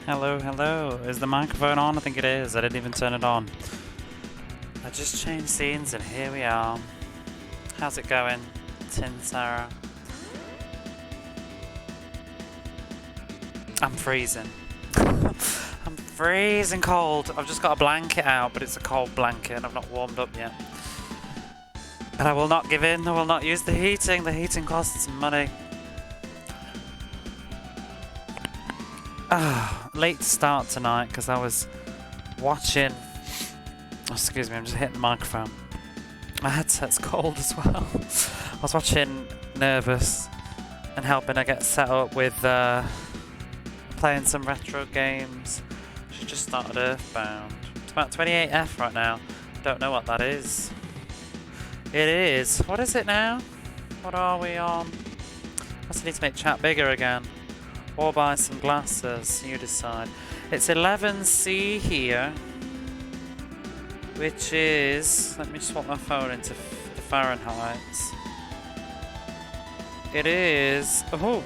Hello, hello. Is the microphone on? I think it is. I didn't even turn it on. I just changed scenes and here we are. How's it going, Tin Sarah? I'm freezing. I'm freezing cold. I've just got a blanket out, but it's a cold blanket and I've not warmed up yet. But I will not give in. I will not use the heating. The heating costs money. Late start tonight because I was watching. Oh, excuse me, I'm just hitting the microphone. My headset's cold as well. I was watching Nervous and helping her get set up with playing some retro games. She just started Earthbound. It's about 28F right now. Don't know what that is. It is. What is it now? What are we on? I need to make chat bigger again. Or buy some glasses, you decide. It's 11C here, which is, let me swap my phone into the Fahrenheit. It is, oh,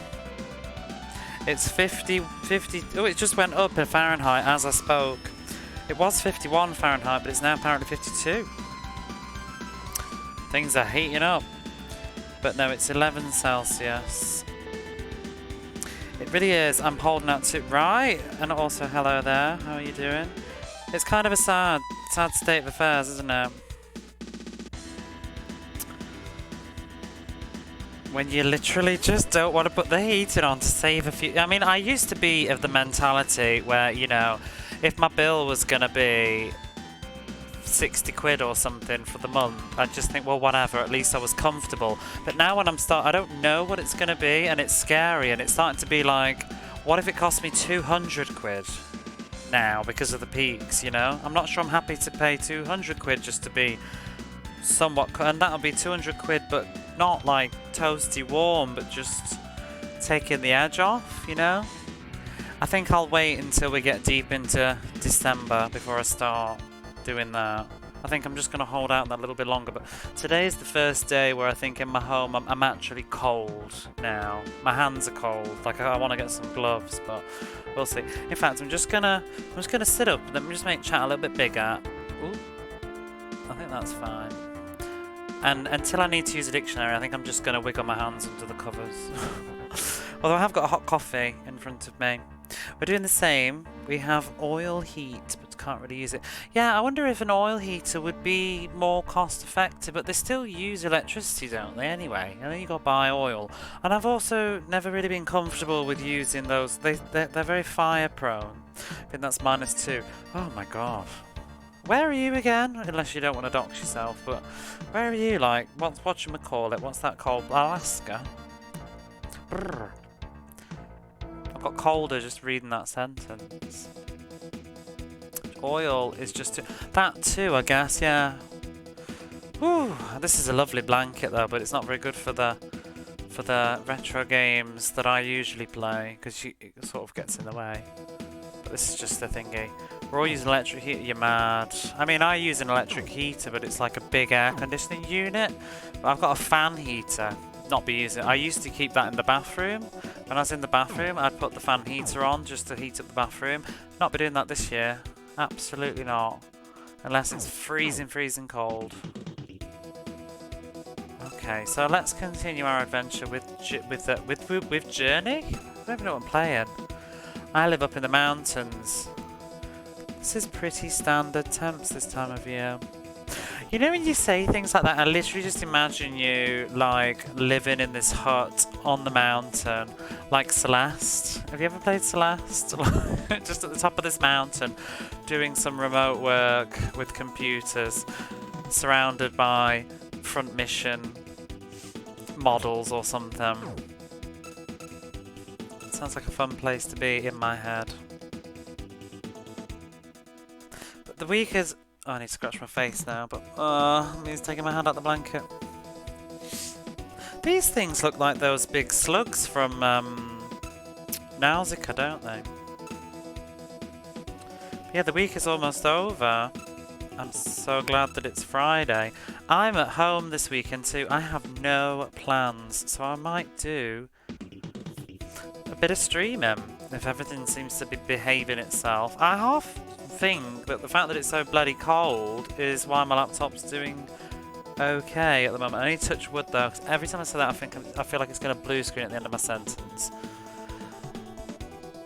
it's 50, oh, it just went up in Fahrenheit as I spoke. It was 51 Fahrenheit, but it's now apparently 52. Things are heating up. But no, it's 11 Celsius. It really is. I'm holding out to right, and also hello there. How are you doing? It's kind of a sad state of affairs, isn't it? When you literally just don't want to put the heating on to save a few. I mean, I used to be of the mentality where, you know, if my bill was gonna be 60 quid or something for the month, I'd just think, well, whatever, at least I was comfortable. But now when I don't know what it's going to be, and it's scary, and it's starting to be like, what if it cost me 200 quid now because of the peaks, you know? I'm not sure I'm happy to pay 200 quid just to be somewhat, and that'll be 200 quid, but not like toasty warm, but just taking the edge off, you know? I think I'll wait until we get deep into December before I start doing that. I think I'm just going to hold out that little bit longer, but today is the first day where I think in my home I'm actually cold now. My hands are cold, like I want to get some gloves, but we'll see. In fact, I'm just gonna sit up. Let me just make chat a little bit bigger. Ooh, I think that's fine. And until I need to use a dictionary, I think I'm just going to wiggle my hands under the covers. Although I have got a hot coffee in front of me. We're doing the same. We have oil heat, but can't really use it. Yeah, I wonder if an oil heater would be more cost effective, but they still use electricity, don't they, anyway? And then you got to buy oil. And I've also never really been comfortable with using those. They're very fire prone. I think that's -2. Oh my god. Where are you again? Unless you don't want to dox yourself, but where are you? Like, whatchamacallit? What's that called? Alaska? Brrr. I've got colder just reading that sentence. Oil is just that too, I guess. Yeah. Whew. This is a lovely blanket though, but it's not very good for the retro games that I usually play because it sort of gets in the way. But this is just a thingy. We're all using electric heater. You're mad. I mean, I use an electric heater, but it's like a big air conditioning unit. But I've got a fan heater. Not be using it. I used to keep that in the bathroom. When I was in the bathroom, I'd put the fan heater on just to heat up the bathroom. Not be doing that this year. Absolutely not. Unless it's freezing cold. Okay, so let's continue our adventure with Journey? I don't even know what I'm playing. I live up in the mountains. This is pretty standard temps this time of year. You know when you say things like that, I literally just imagine you like living in this hut on the mountain, like Celeste. Have you ever played Celeste? Just at the top of this mountain, doing some remote work with computers, surrounded by front mission models or something. It sounds like a fun place to be in my head. But the week is... Oh, I need to scratch my face now, but it means taking my hand out the blanket. These things look like those big slugs from Nausicaa, don't they? But yeah, the week is almost over. I'm so glad that it's Friday. I'm at home this weekend too. I have no plans, so I might do a bit of streaming. if everything seems to be behaving itself. I half think that the fact that it's so bloody cold is why my laptop's doing okay at the moment. I need to touch wood though, because every time I say that I feel like it's going to blue screen at the end of my sentence.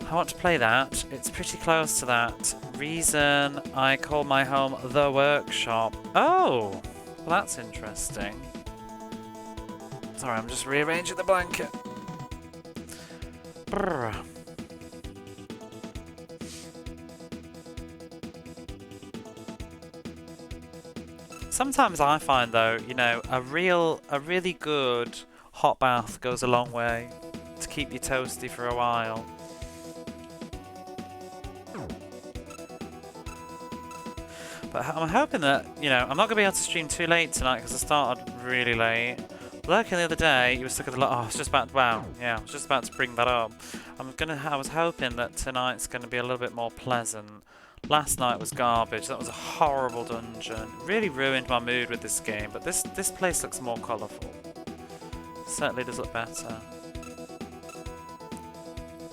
I want to play that. It's pretty close to that. Reason I call my home the workshop. Oh, well that's interesting. Sorry, I'm just rearranging the blanket. Brr. Sometimes I find though, you know, a really good hot bath goes a long way to keep you toasty for a while. But I'm hoping that, you know, I'm not going to be able to stream too late tonight because I started really late. Lurking the other day, you were stuck at the I was just about to bring that up. I was hoping that tonight's going to be a little bit more pleasant. Last night was garbage. That was a horrible dungeon. Really ruined my mood with this game. But this place looks more colourful. Certainly does look better.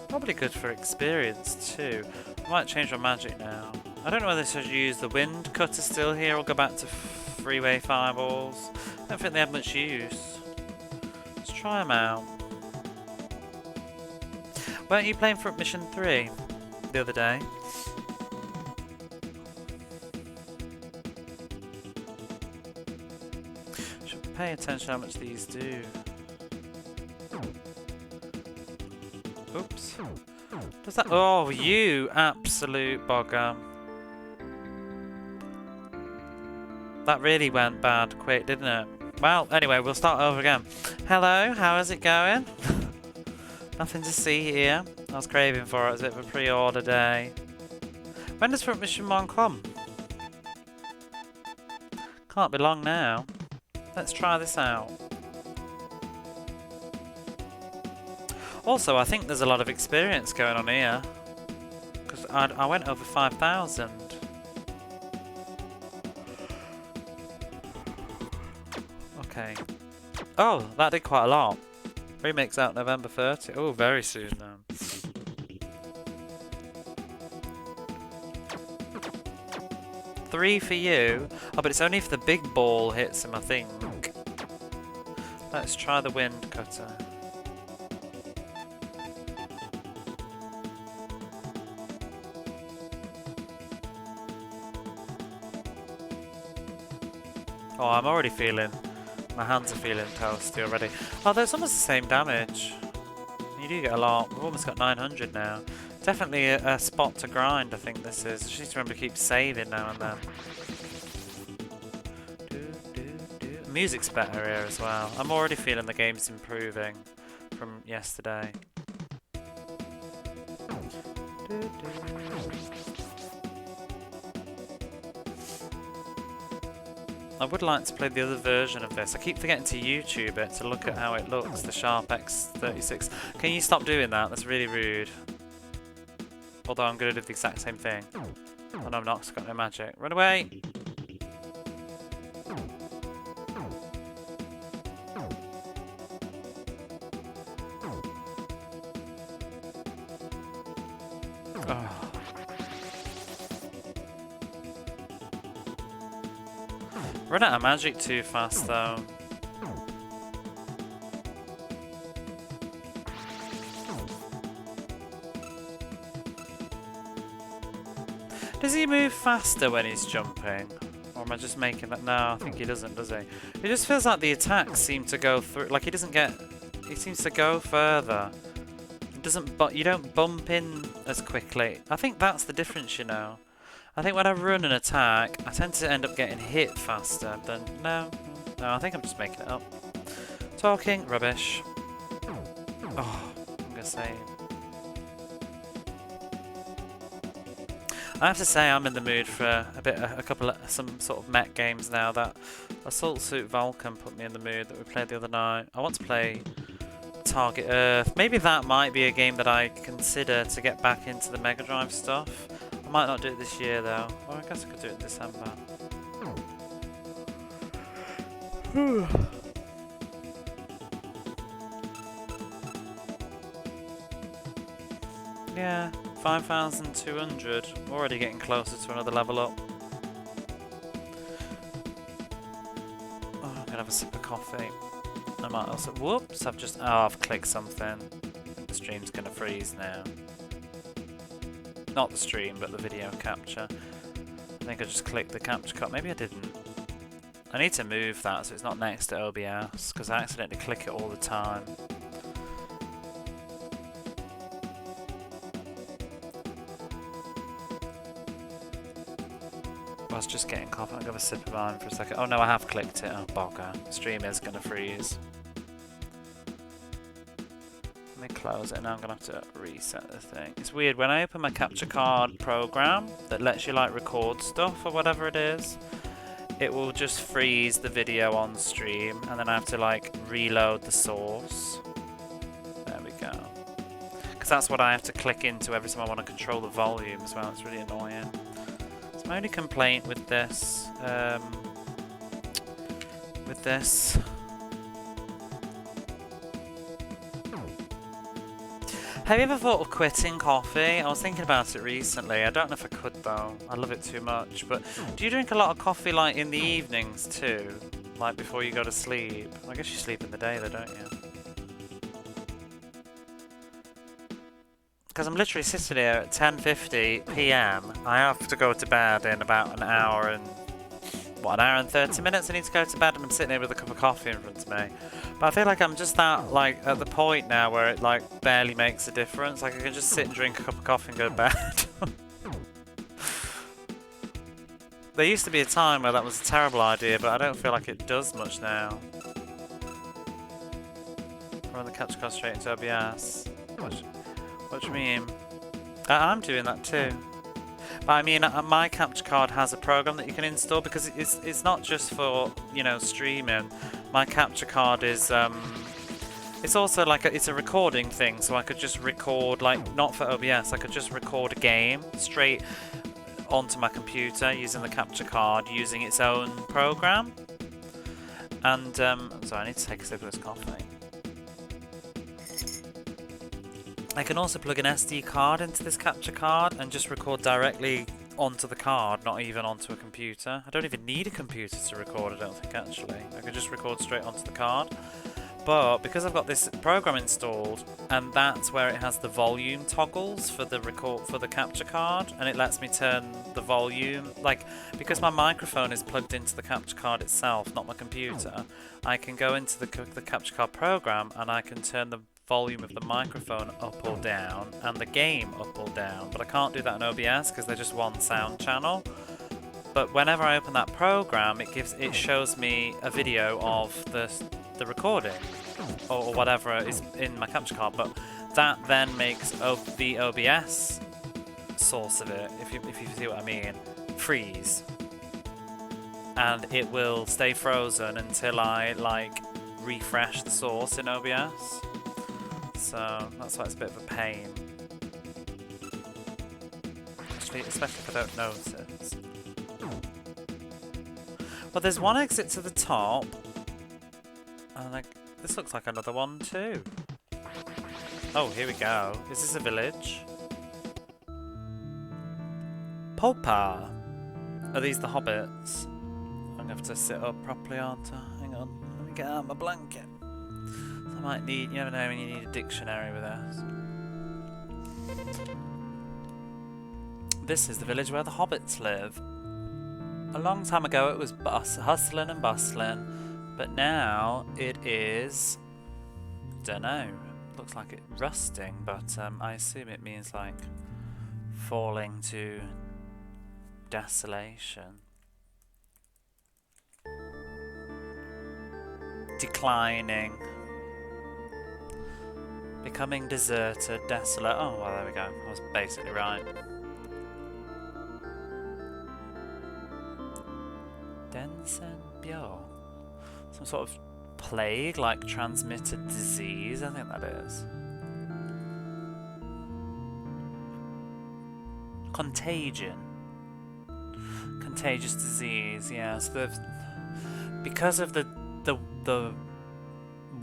Probably good for experience too. I might change my magic now. I don't know whether I should use the wind cutter still here or go back to freeway fireballs. I don't think they have much use. Let's try them out. Weren't you playing Front Mission 3 the other day? Should pay attention how much these do. Oops. Does that? Oh, you absolute bogger. That really went bad quick, didn't it? Well, anyway, we'll start over again. Hello, how is it going? Nothing to see here. I was craving for it. It's a bit of a pre-order day. When does Front Mission 1 come? Can't be long now. Let's try this out. Also, I think there's a lot of experience going on here. Because I went over 5,000. Okay. Oh, that did quite a lot. Remake's out November 30. Oh, very soon then. $3 for you. Oh, but it's only if the big ball hits him, I think. Let's try the wind cutter. Oh, I'm already feeling... My hands are feeling toasty already. Oh, there's almost the same damage. You do get a lot. We've almost got 900 now. Definitely a spot to grind, I think this is. Just need to remember to keep saving now and then. The music's better here as well. I'm already feeling the game's improving from yesterday. I would like to play the other version of this. I keep forgetting to YouTube it to look at how it looks, the Sharp X36. Can you stop doing that? That's really rude. Although I'm going to do the exact same thing. Oh no, I'm not, 'cause I've got no magic. Run away! Oh. Run out of magic too fast though. Does he move faster when he's jumping? Or am I just making that? No, I think he doesn't, does he? It just feels like the attacks seem to go through, like he doesn't get, he seems to go further. It doesn't, but you don't bump in as quickly. I think that's the difference, you know. I think when I run an attack, I tend to end up getting hit faster than... No, I think I'm just making it up. Talking rubbish. Oh, I'm going to say... I have to say I'm in the mood for a couple of some sort of mech games now. That Assault Suit Vulcan put me in the mood that we played the other night. I want to play Target Earth. Maybe that might be a game that I consider to get back into the Mega Drive stuff. I might not do it this year though. Or I guess I could do it in December. Yeah, 5,200. Already getting closer to another level up. Oh, I'm gonna have a sip of coffee. I might also. Whoops! I've clicked something. The stream's gonna freeze now. Not the stream, but the video capture. I think I just clicked the capture card. Maybe I didn't. I need to move that so it's not next to OBS, because I accidentally click it all the time. I was just getting coffee. I'll have a sip of mine for a second. Oh no, I have clicked it. Oh bugger. Stream is going to freeze. Let me close it. Now I'm going to have to reset the thing. It's weird. When I open my capture card program that lets you like record stuff or whatever it is, it will just freeze the video on stream and then I have to like reload the source. There we go. Because that's what I have to click into every time I want to control the volume as well. It's really annoying. My only complaint with this, have you ever thought of quitting coffee? I was thinking about it recently. I don't know if I could though. I love it too much. But do you drink a lot of coffee like in the evenings too? Like before you go to sleep? I guess you sleep in the day though, don't you? Because I'm literally sitting here at 10:50 PM. I have to go to bed in about an hour and 30 minutes. I need to go to bed and I'm sitting here with a cup of coffee in front of me. But I feel like I'm just like at the point now where it like barely makes a difference. Like I can just sit and drink a cup of coffee and go to bed. There used to be a time where that was a terrible idea, but I don't feel like it does much now. Run the capture card straight into OBS. What do you mean? I'm doing that too. But I mean, my capture card has a program that you can install because it's not just for, you know, streaming. My capture card is it's also like it's a recording thing, so I could just record, like not for OBS, I could just record a game straight onto my computer using the capture card using its own program. And so I need to take a sip of this coffee. I can also plug an SD card into this capture card and just record directly onto the card, not even onto a computer. I don't even need a computer to record, I don't think actually. I can just record straight onto the card. But because I've got this program installed, and that's where it has the volume toggles for the capture card, and it lets me turn the volume, like because my microphone is plugged into the capture card itself, not my computer, I can go into the capture card program and I can turn the volume of the microphone up or down and the game up or down, but I can't do that in OBS because they're just one sound channel. But whenever I open that program, it shows me a video of the recording or whatever is in my capture card, but that then makes the OBS source of it, if you see what I mean, freeze, and it will stay frozen until I like refresh the source in OBS. So that's why it's a bit of a pain. Especially if I don't notice. Well, there's one exit to the top. And this looks like another one too. Oh, here we go. Is this a village? Polpa. Are these the Hobbits? I'm gonna have to sit up properly, aren't I? Hang on. Let me get out my blanket. I might need, you never know when you need a dictionary with this. This is the village where the Hobbits live. A long time ago it was hustling and bustling, but now it is, dunno, looks like it's rusting, but I assume it means like falling to desolation. Declining. Becoming deserted, desolate. Oh, well, there we go. I was basically right. Densenbjörn. Some sort of plague, like transmitted disease, I think that is. Contagion. Contagious disease, yeah. So because of the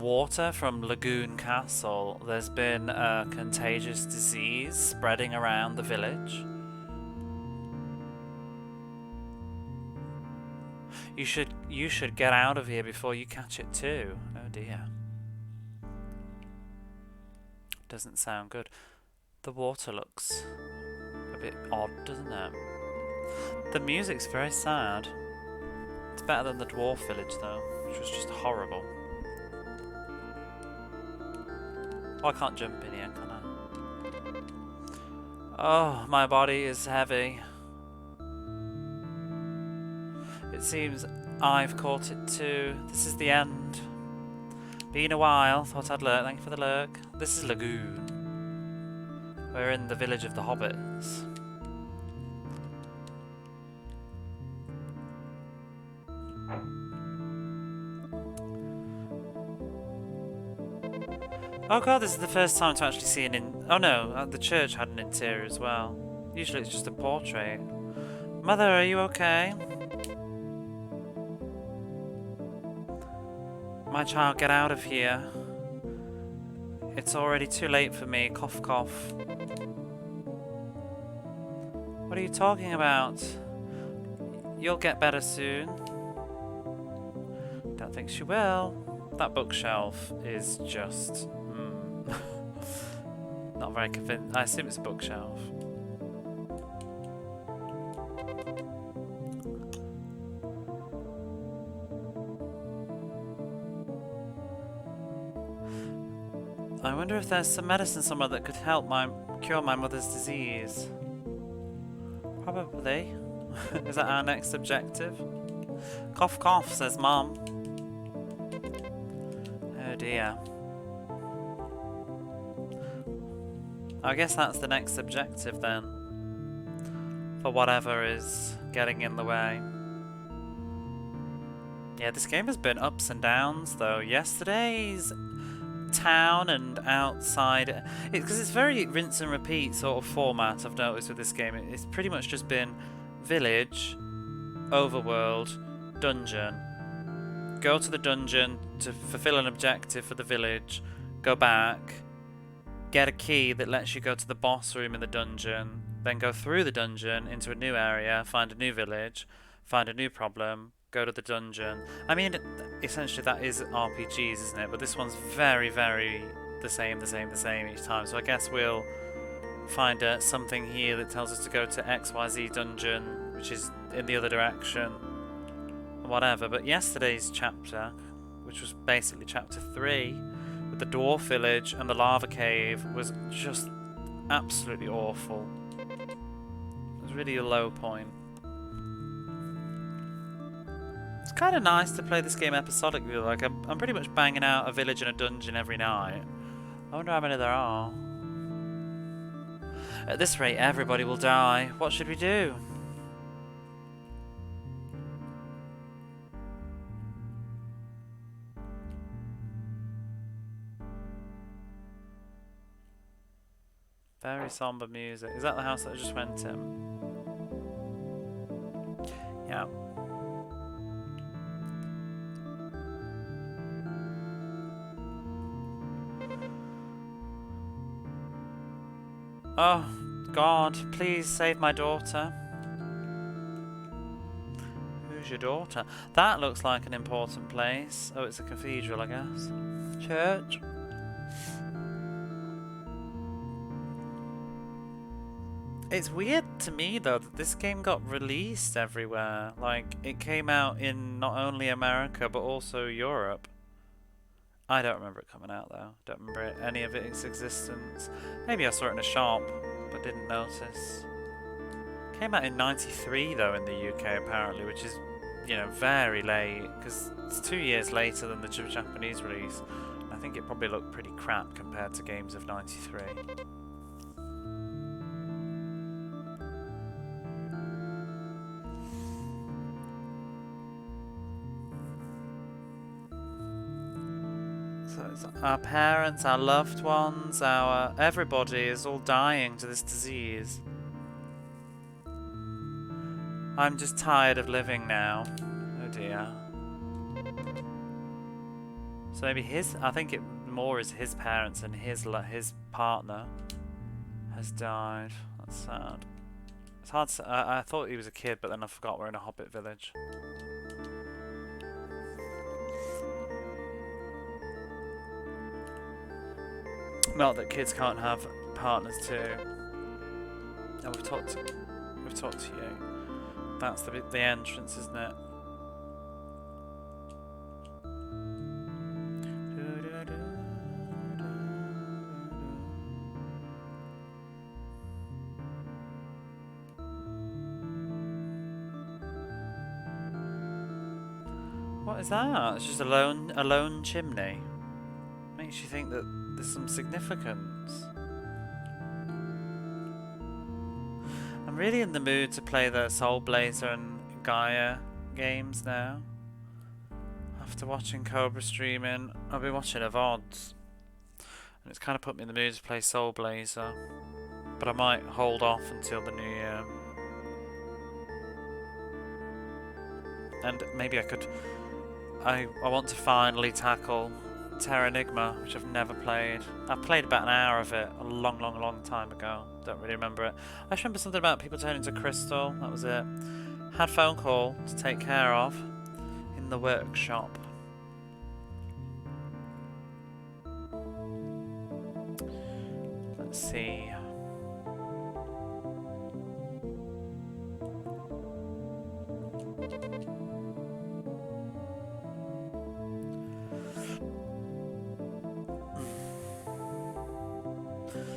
water from Lagoon Castle, there's been a contagious disease spreading around the village. You should get out of here before you catch it too. Oh dear. Doesn't sound good. The water looks a bit odd, doesn't it? The music's very sad. It's better than the dwarf village though, which was just horrible. Oh, I can't jump in here, can I? Oh, my body is heavy. It seems I've caught it too. This is the end. Been a while, thought I'd lurk. Thank you for the lurk. This is Lagoon. We're in the village of the Hobbits. Oh god, this is the first time to actually see oh no, the church had an interior as well. Usually it's just a portrait. Mother, are you okay? My child, get out of here. It's already too late for me. Cough, cough. What are you talking about? You'll get better soon. Don't think she will. That bookshelf is just... not very convinced. I assume it's a bookshelf. I wonder if there's some medicine somewhere that could help cure my mother's disease. Probably. Is that our next objective? Cough, cough, says Mom. Oh dear. I guess that's the next objective then. For whatever is getting in the way. Yeah, this game has been ups and downs though. Yesterday's town and outside, because it's very rinse and repeat sort of format I've noticed with this game. It's pretty much just been village, overworld, dungeon. Go to the dungeon to fulfill an objective for the village, go back, get a key that lets you go to the boss room in the dungeon, then go through the dungeon into a new area, find a new village, find a new problem, go to the dungeon. I mean, essentially that is RPGs, isn't it? But this one's very, very the same each time. So I guess we'll find something here that tells us to go to XYZ dungeon, which is in the other direction, whatever. But yesterday's chapter, which was basically chapter 3, with the dwarf village and the lava cave, was just absolutely awful. It was really a low point. It's kind of nice to play this game episodically. Like I'm pretty much banging out a village and a dungeon every night. I wonder how many there are. At this rate, everybody will die. What should we do? Very somber music. Is that the house that I just went in? Yeah. Oh, God, please save my daughter. Who's your daughter? That looks like an important place. Oh, it's a cathedral, I guess. Church. It's weird to me, though, that this game got released everywhere. Like, it came out in not only America, but also Europe. I don't remember it coming out though. Don't remember any of its existence. Maybe I saw it in a shop, but didn't notice. Came out in '93 though in the UK apparently, which is, you know, very late, because it's 2 years later than the Japanese release. I think it probably looked pretty crap compared to games of '93. So it's our parents, our loved ones, everybody is all dying to this disease. I'm just tired of living now. Oh dear. So maybe his, I think it more is his parents and his partner has died. That's sad. It's hard to, I thought he was a kid, but then I forgot we're in a Hobbit village. Not that kids can't have partners too. Oh, we've talked to you. That's the entrance, isn't it? What is that? It's just a lone chimney. Makes you think that there's some significance. I'm really in the mood to play the Soul Blazer and Gaia games now. After watching Cobra streaming, I've been watching her VODs, and it's kind of put me in the mood to play Soul Blazer. But I might hold off until the new year. And maybe I could... I want to finally tackle Terra Enigma, which I've never played. I played about an hour of it a long time ago. Don't really remember it. I just remember something about people turning into crystal. That was it. Had a phone call to take care of in the workshop. Let's see.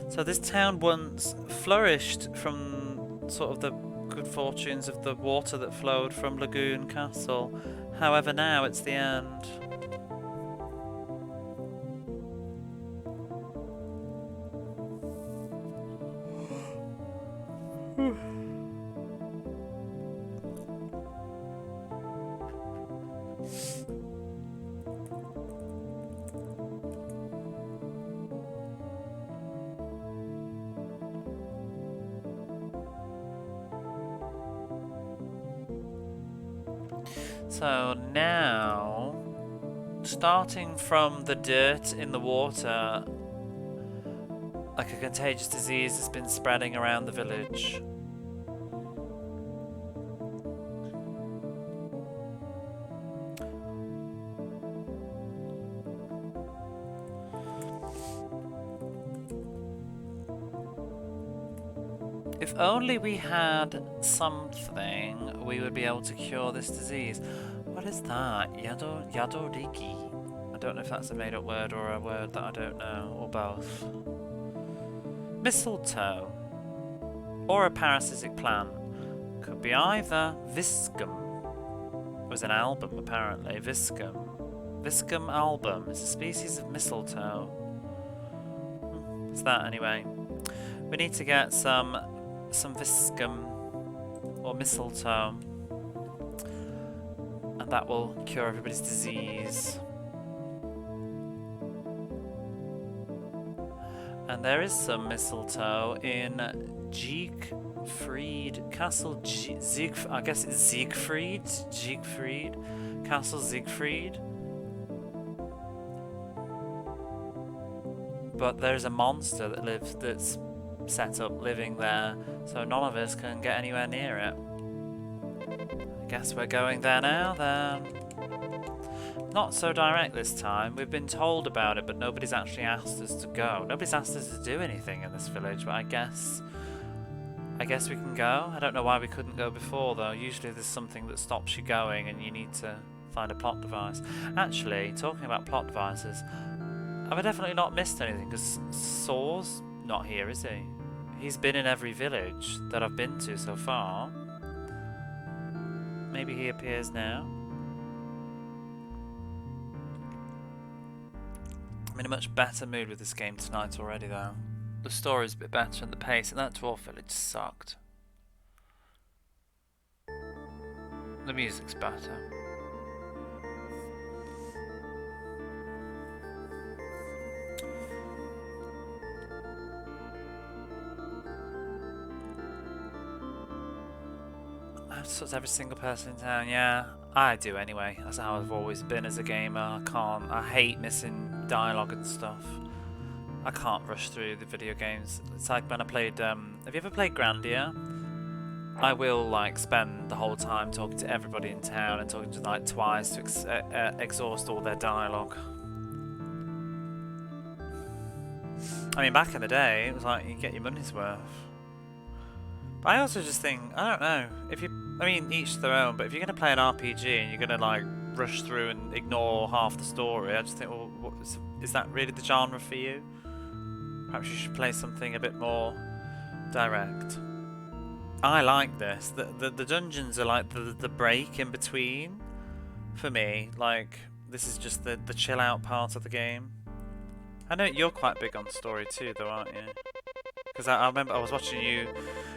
So this town once flourished from sort of the good fortunes of the water that flowed from Lagoon Castle. However, now it's the end. So now, starting from the dirt in the water, like a contagious disease has been spreading around the village. If only we had something, we would be able to cure this disease. What is that? Yadoriki. I don't know if that's a made-up word or a word that I don't know, or both. Mistletoe. Or a parasitic plant. Could be either. Viscum. It was an album, apparently. Viscum. Viscum album. It's a species of mistletoe. It's that, anyway. We need to get some viscum or mistletoe, and that will cure everybody's disease. And there is some mistletoe in Siegfried Castle. I guess it's Siegfried Castle Siegfried. But there's a monster that lives that's set up living there, so none of us can get anywhere near it. I guess we're going there now then. Not so direct this time. We've been told about it, but nobody's actually asked us to go. Nobody's asked us to do anything in this village, but I guess we can go. I don't know why we couldn't go before though. Usually there's something that stops you going and you need to find a plot device. Actually, talking about plot devices, have I definitely not missed anything? Because Saw's not here, is he? He's been in every village that I've been to so far. Maybe he appears now. I'm in a much better mood with this game tonight already though. The story's a bit better and the pace, and that dwarf village sucked. The music's better. I have to talk to every single person in town, yeah. I do anyway. That's how I've always been as a gamer. I hate missing dialogue and stuff. I can't rush through the video games. It's like when I played, have you ever played Grandia? I will like spend the whole time talking to everybody in town and talking to like twice to exhaust all their dialogue. I mean, back in the day, it was like you get your money's worth. But I also just think, I don't know, I mean, each their own, but if you're going to play an RPG and you're going to like rush through and ignore half the story, I just think, well, is that really the genre for you? Perhaps you should play something a bit more direct. I like this. The dungeons are like the break in between for me. Like, this is just the chill out part of the game. I know you're quite big on story too, though, aren't you? Because I remember I was watching you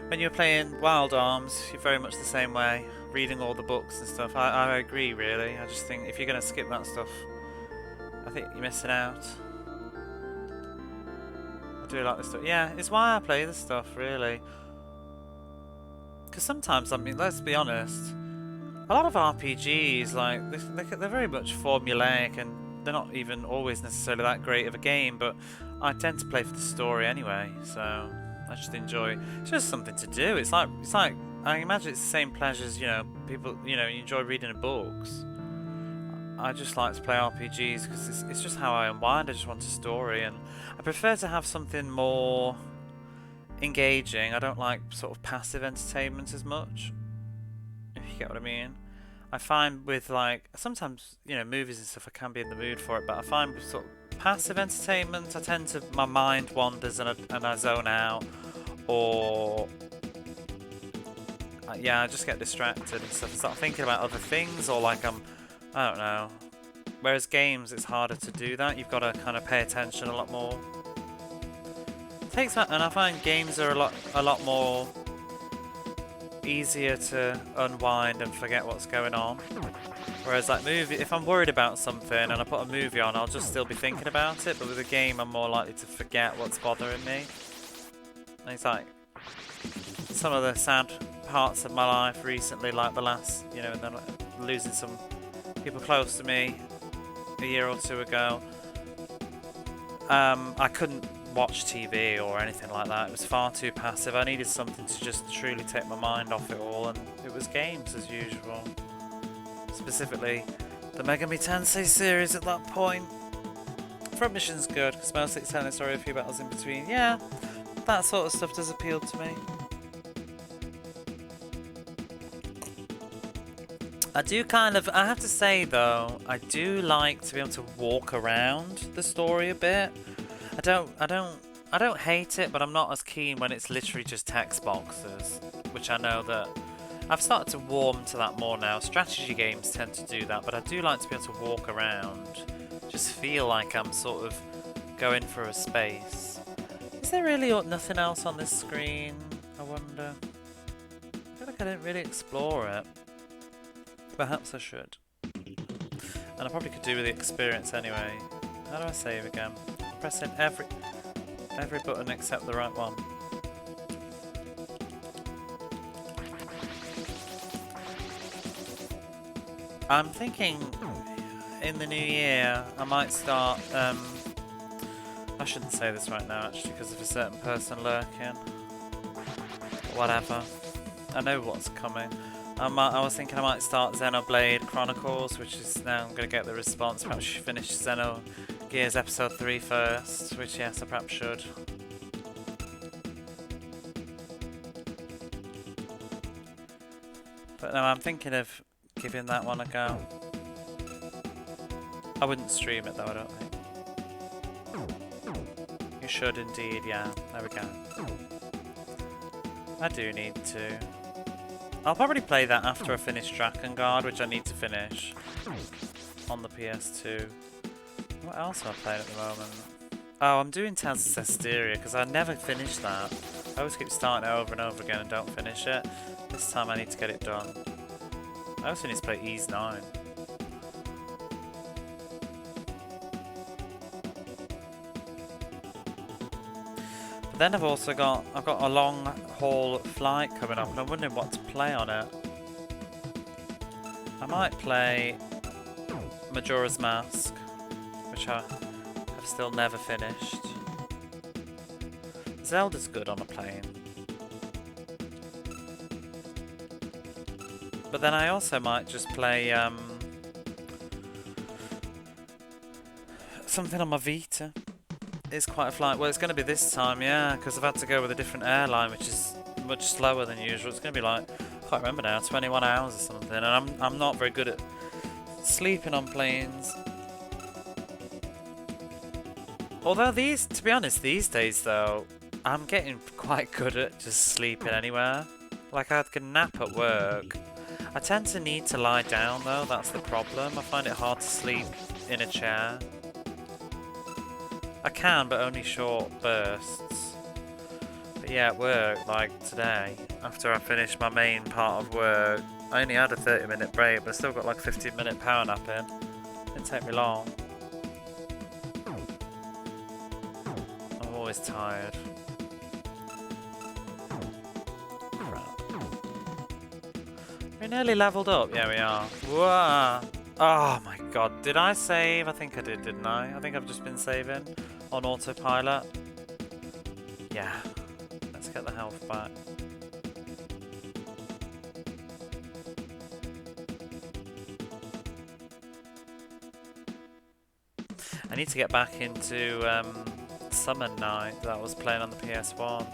when you were playing Wild Arms. You're very much the same way, reading all the books and stuff. I agree, really. I just think if you're going to skip that stuff, I think you're missing out. I do like this stuff. Yeah, it's why I play this stuff, really. Because sometimes, I mean, let's be honest, a lot of RPGs, like, they're very much formulaic and they're not even always necessarily that great of a game, but I tend to play for the story anyway, so I just enjoy. It's just something to do. It's like I imagine it's the same pleasures, you know, people, you know, you enjoy reading books. I just like to play RPGs because it's just how I unwind. I just want a story, and I prefer to have something more engaging. I don't like sort of passive entertainment as much, if you get what I mean. I find with like sometimes, you know, movies and stuff, I can be in the mood for it, but I find with sort of passive entertainment, I tend to, my mind wanders and I zone out, or yeah, I just get distracted and stuff. I start thinking about other things, or like I don't know. Whereas games, it's harder to do that. You've got to kind of pay attention a lot more. Takes that, and I find games are a lot more easier to unwind and forget what's going on. Whereas like if I'm worried about something and I put a movie on, I'll just still be thinking about it. But with a game, I'm more likely to forget what's bothering me. And it's like some of the sad parts of my life recently, like the last, you know, and then losing some people close to me a year or two ago. I couldn't watch TV or anything like that. It was far too passive. I needed something to just truly take my mind off it all, and it was games as usual. Specifically, the Megami Tensei series at that point. Front mission's good, because mostly it's telling a story, a few battles in between. Yeah, that sort of stuff does appeal to me. I do kind of, I have to say though, I do like to be able to walk around the story a bit. I don't hate it, but I'm not as keen when it's literally just text boxes, which I know that I've started to warm to that more now. Strategy games tend to do that, but I do like to be able to walk around, just feel like I'm sort of going through a space. Is there really nothing else on this screen? I wonder. I feel like I didn't really explore it. Perhaps I should. And I probably could do with the experience anyway. How do I save again? Pressing every button except the right one. I'm thinking in the new year I might start, I shouldn't say this right now actually because of a certain person lurking. Whatever. I know what's coming. I was thinking I might start Xenoblade Chronicles, which is now I'm going to get the response. Perhaps I should finish Xenogears Episode 3 first, which yes, I perhaps should. But no, I'm thinking of giving that one a go. I wouldn't stream it though, I don't think. You should indeed, yeah. There we go. I do need to. I'll probably play that after I finish Drakengard, which I need to finish on the PS2. What else am I playing at the moment? Oh, I'm doing Tales of Cesteria because I never finish that. I always keep starting it over and over again and don't finish it. This time I need to get it done. I also need to play Ys 9. But then I've got a long haul flight coming up and I'm wondering what to play on it. I might play Majora's Mask, which I have still never finished. Zelda's good on a plane. But then I also might just play something on my Vita. It's quite a flight. Well, it's going to be this time, yeah, because I've had to go with a different airline, which is much slower than usual. It's going to be like, I can't remember now, 21 hours or something. And I'm not very good at sleeping on planes. Although to be honest, these days though, I'm getting quite good at just sleeping anywhere. Like I can nap at work. I tend to need to lie down though, that's the problem. I find it hard to sleep in a chair. I can, but only short bursts. But yeah, at work, like today, after I finished my main part of work, I only had a 30-minute break, but I still got like a 15-minute power nap in. Didn't take me long. I'm always tired. We nearly leveled up. Yeah, we are. Whoa. Oh my god. Did I save? I think I did, didn't I? I think I've just been saving on autopilot. Yeah. Let's get the health back. I need to get back into Summer Night that I was playing on the PS1.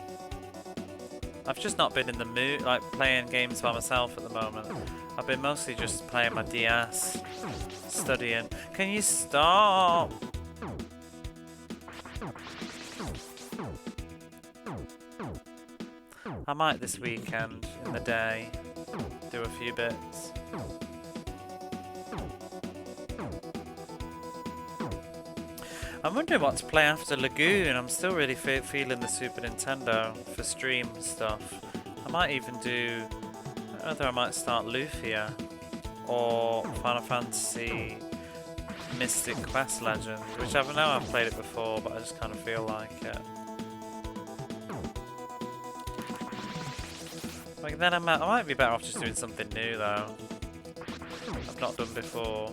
I've just not been in the mood, like playing games by myself at the moment. I've been mostly just playing my DS, studying. Can you stop? I might this weekend, in the day, do a few bits. I'm wondering what to play after Lagoon. I'm still really feeling the Super Nintendo for stream stuff. I might even do... I don't know whether I might start Lufia or Final Fantasy Mystic Quest Legend, which I know I've played it before, but I just kind of feel like it. Like then I might be better off just doing something new though. I've not done before.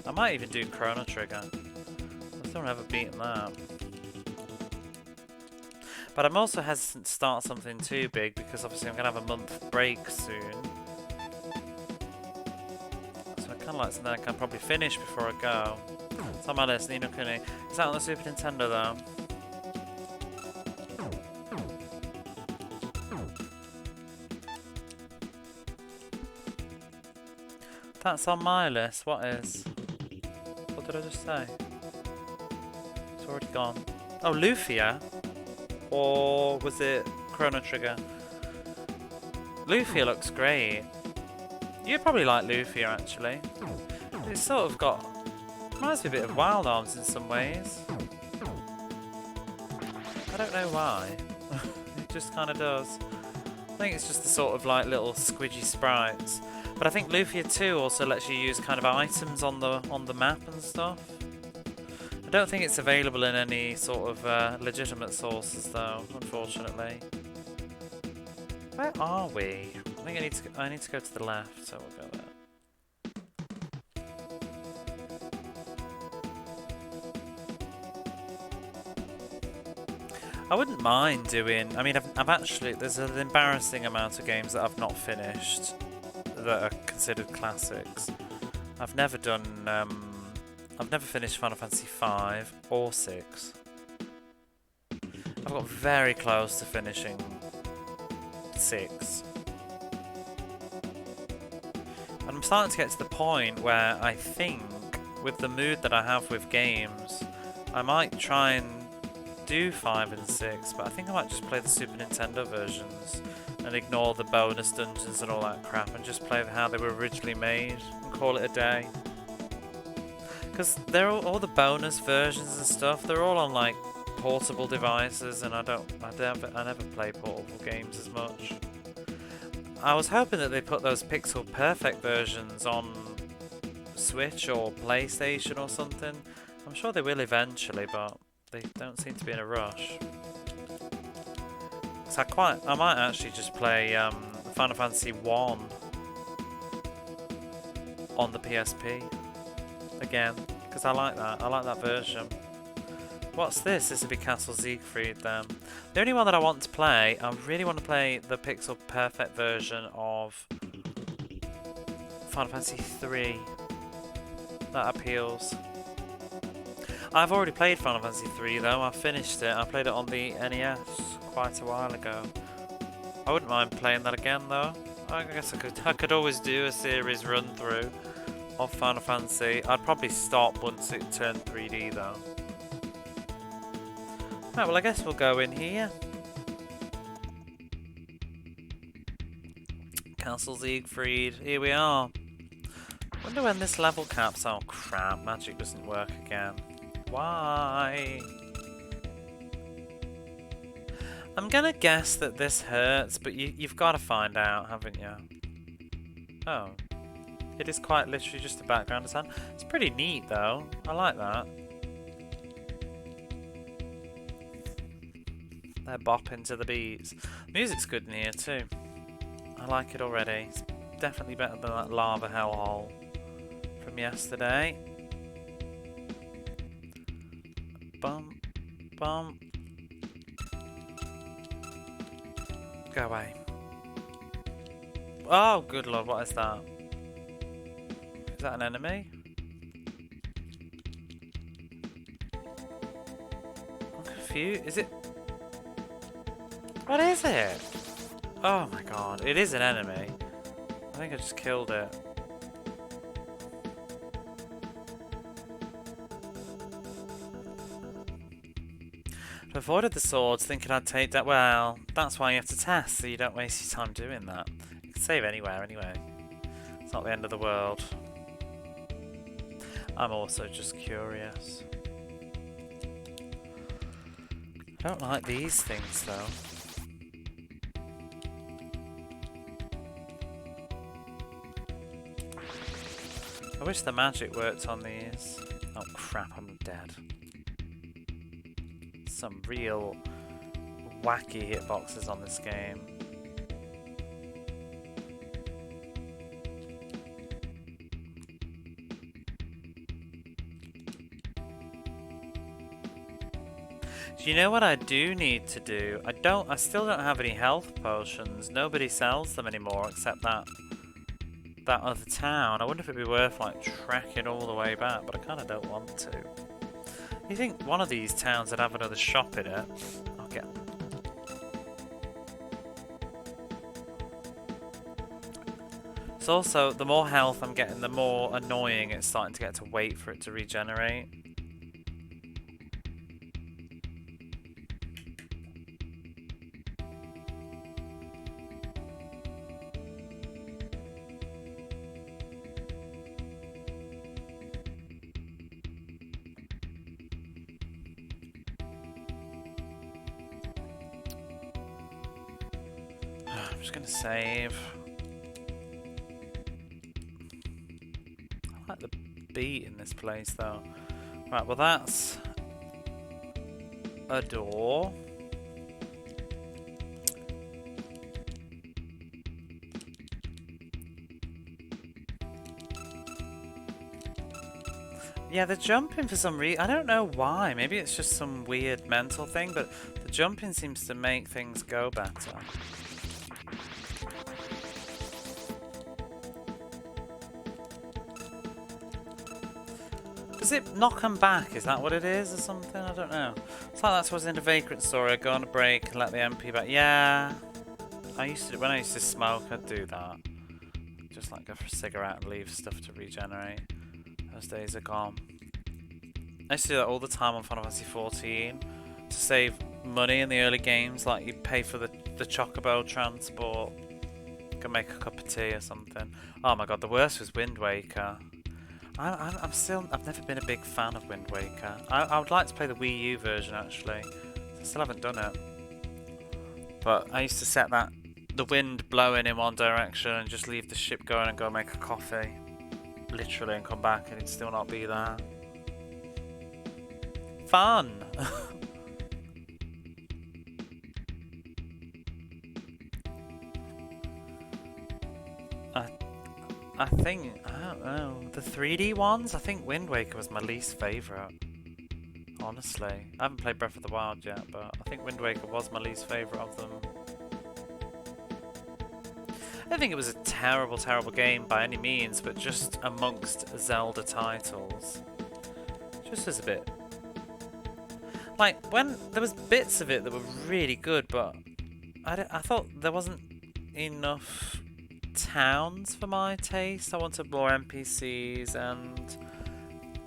I might even do Chrono Trigger. I've still never beaten that. But I'm also hesitant to start something too big because obviously I'm going to have a month break soon. So I kind of like something I can probably finish before I go. It's on my list, Ni no Kuni. Is that on the Super Nintendo though? That's on my list. What is? What did I just say? It's already gone. Oh, Lufia? Or was it Chrono Trigger? Lufia looks great. You probably like Lufia actually. It's sort of got... reminds me a bit of Wild Arms in some ways. I don't know why. It just kind of does. I think it's just the sort of like little squidgy sprites. But I think Lufia 2 also lets you use kind of items on the map and stuff. I don't think it's available in any sort of legitimate sources though, unfortunately. Where are we? I think I need to go to the left, so we'll go there. I wouldn't mind doing... I mean, I've actually... there's an embarrassing amount of games that I've not finished that are considered classics. I've never done... I've never finished Final Fantasy 5 or 6. I've got very close to finishing 6. And I'm starting to get to the point where I think, with the mood that I have with games, I might try and do 5 and 6, but I think I might just play the Super Nintendo versions and ignore the bonus dungeons and all that crap and just play how they were originally made and call it a day. Because they're all the bonus versions and stuff, they're all on like portable devices, and I never play portable games as much. I was hoping that they put those pixel perfect versions on Switch or PlayStation or something. I'm sure they will eventually, but they don't seem to be in a rush. So I might actually just play Final Fantasy 1. on the PSP again, because I like that. I like that version. What's this? This would be Castle Siegfried then. The only one that I want to play, I really want to play the pixel perfect version of Final Fantasy 3. That appeals. I've already played Final Fantasy 3 though. I finished it. I played it on the NES quite a while ago. I wouldn't mind playing that again though. I guess I could always do a series run through of Final Fantasy. I'd probably stop once it turned 3D though. Right, well I guess we'll go in here. Castle Siegfried, here we are. Wonder when this level caps. Oh crap, magic doesn't work again. Why? I'm gonna guess that this hurts, but you've got to find out, haven't you? Oh. It is quite literally just a background design. It's pretty neat though. I like that. They're bopping to the beats. Music's good in here too. I like it already. It's definitely better than that lava hellhole from yesterday. Bum, bum. Go away. Oh, good lord, what is that? Is that an enemy? I'm confused. Is it? What is it? Oh my god, it is an enemy. I think I just killed it. I avoided the swords, thinking I'd take that. Well, that's why you have to test, so you don't waste your time doing that. You can save anywhere anyway. It's not the end of the world. I'm also just curious. I don't like these things though. I wish the magic worked on these. Oh crap, I'm dead. Some real wacky hitboxes on this game. Do you know what I do need to do? I still don't have any health potions. Nobody sells them anymore except that other town. I wonder if it'd be worth like trekking all the way back, but I kind of don't want to. You think one of these towns would have another shop in it? Okay. It's also, the more health I'm getting, the more annoying it's starting to get to wait for it to regenerate. I'm just gonna save. I like the beat in this place though. Right, well that's a door. Yeah, the jumping for some reason, I don't know why. Maybe it's just some weird mental thing, but the jumping seems to make things go better. Does it knock them back? Is that what it is or something? I don't know. It's like that's what's in the Vagrant story. I go on a break and let the MP back. Yeah. When I used to smoke, I'd do that. Just like go for a cigarette and leave stuff to regenerate. Those days are gone. I used to do that all the time on Final Fantasy 14 to save money in the early games. Like you'd pay for the Chocobo transport. Go make a cup of tea or something. Oh my god, the worst was Wind Waker. I've never been a big fan of Wind Waker. I would like to play the Wii U version actually. I still haven't done it. But I used to set the wind blowing in one direction and just leave the ship going and go make a coffee. Literally, and come back and it'd still not be there. Fun! I think, I don't know, the 3D ones? I think Wind Waker was my least favourite. Honestly. I haven't played Breath of the Wild yet, but I think Wind Waker was my least favourite of them. I don't think it was a terrible, terrible game by any means, but just amongst Zelda titles. Just as a bit... Like, when there was bits of it that were really good, but I thought there wasn't enough towns for my taste. I wanted more NPCs, and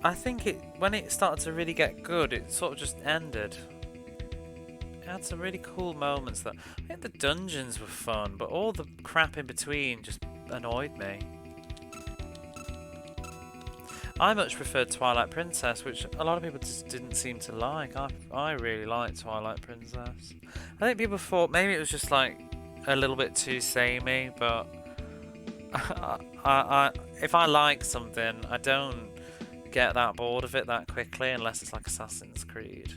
I think when it started to really get good, it sort of just ended. It had some really cool moments. That I think the dungeons were fun, but all the crap in between just annoyed me. I much preferred Twilight Princess, which a lot of people just didn't seem to like. I really liked Twilight Princess. I think people thought maybe it was just like a little bit too samey, but if I like something, I don't get that bored of it that quickly unless it's like Assassin's Creed.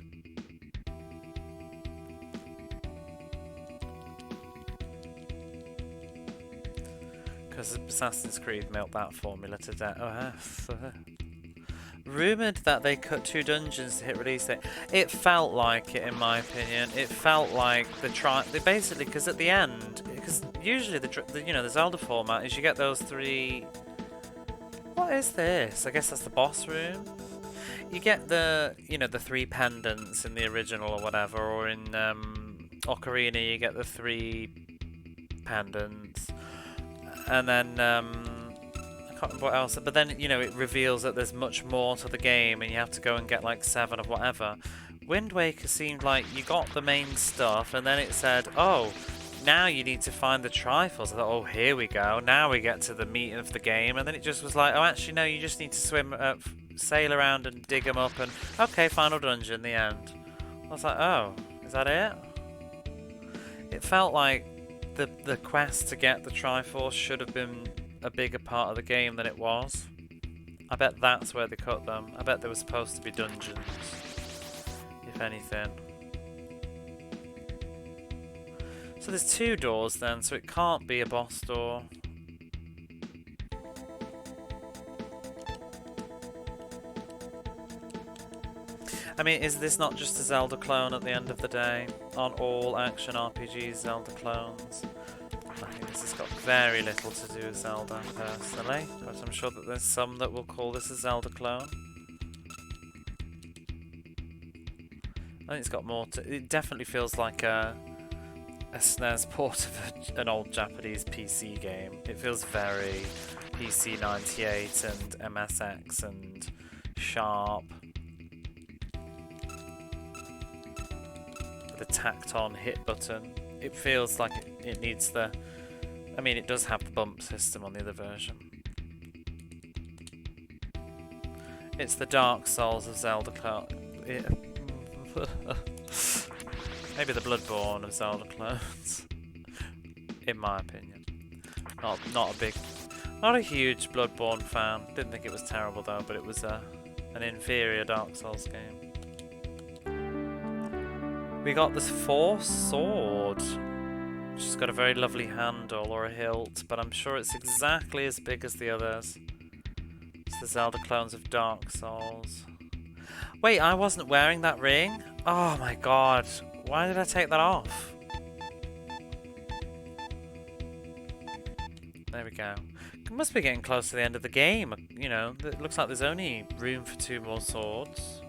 Because Assassin's Creed milked that formula to death. Rumoured that they cut 2 dungeons to hit release date. It felt like it, in my opinion. It felt like they basically, because at the end, because usually the Zelda format is you get those 3. What is this? I guess that's the boss room. You get the the 3 pendants in the original or whatever, or in Ocarina you get the 3 pendants, and then I can't remember what else. But then it reveals that there's much more to the game, and you have to go and get like 7 of whatever. Wind Waker seemed like you got the main stuff, and then it said, oh, now you need to find the Triforce. I thought, oh, here we go. Now we get to the meat of the game. And then it just was like, oh, actually, no, you just need to swim, sail around and dig them up. And, okay, final dungeon, the end. I was like, oh, is that it? It felt like the quest to get the Triforce should have been a bigger part of the game than it was. I bet that's where they cut them. I bet there were supposed to be dungeons, if anything. So there's 2 doors then, so it can't be a boss door. I mean, is this not just a Zelda clone at the end of the day? Aren't all action RPGs Zelda clones? I think this has got very little to do with Zelda, personally, but I'm sure that there's some that will call this a Zelda clone. I think it's got more to... It definitely feels like a SNES port of an old Japanese PC game. It feels very PC 98 and MSX and Sharp. With a tacked on hit button. It feels like it needs the... I mean, it does have the bump system on the other version. It's the Dark Souls of Zelda clone. Maybe the Bloodborne of Zelda clones, in my opinion. Not a huge Bloodborne fan. Didn't think it was terrible though, but it was an inferior Dark Souls game. We got this Force Sword, which has got a very lovely handle or a hilt, but I'm sure it's exactly as big as the others. It's the Zelda clones of Dark Souls. Wait, I wasn't wearing that ring? Oh my god. Why did I take that off? There we go. It must be getting close to the end of the game. It looks like there's only room for 2 more swords.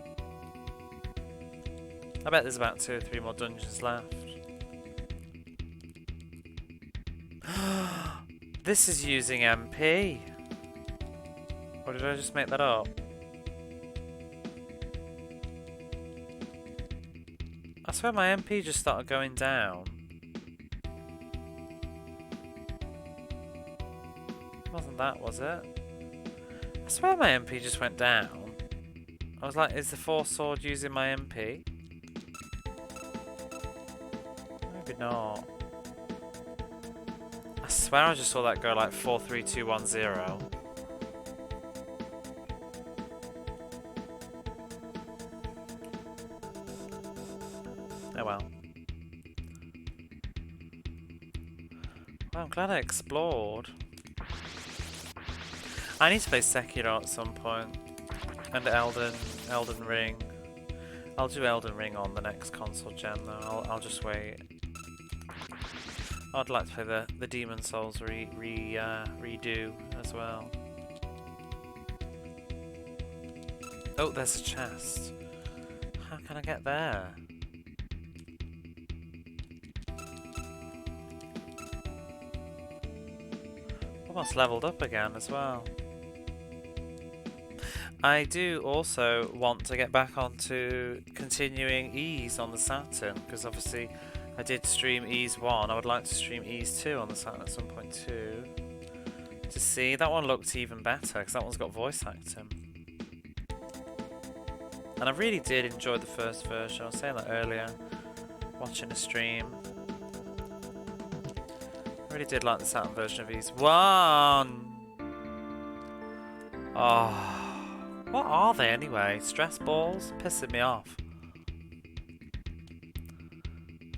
I bet there's about 2 or 3 more dungeons left. This is using MP. Or did I just make that up? I swear my MP just started going down. Wasn't that, was it? I swear my MP just went down. I was like, is the Force Sword using my MP? Maybe not. I swear I just saw that go like 43210. Oh well. Well, I'm glad I explored. I need to play Sekiro at some point. And Elden Ring. I'll do Elden Ring on the next console gen though. I'll just wait. I'd like to play the Demon Souls redo as well. Oh, there's a chest. How can I get there? Almost leveled up again as well. I do also want to get back onto continuing Ys on the Saturn, because obviously I did stream Ys 1. I would like to stream Ys 2 on the Saturn at some point too. To see, that one looked even better, because that one's got voice acting. And I really did enjoy the first version. I was saying that earlier, watching a stream. I really did like the Saturn version of Ys 1. Oh. What are they anyway? Stress balls? Pissing me off.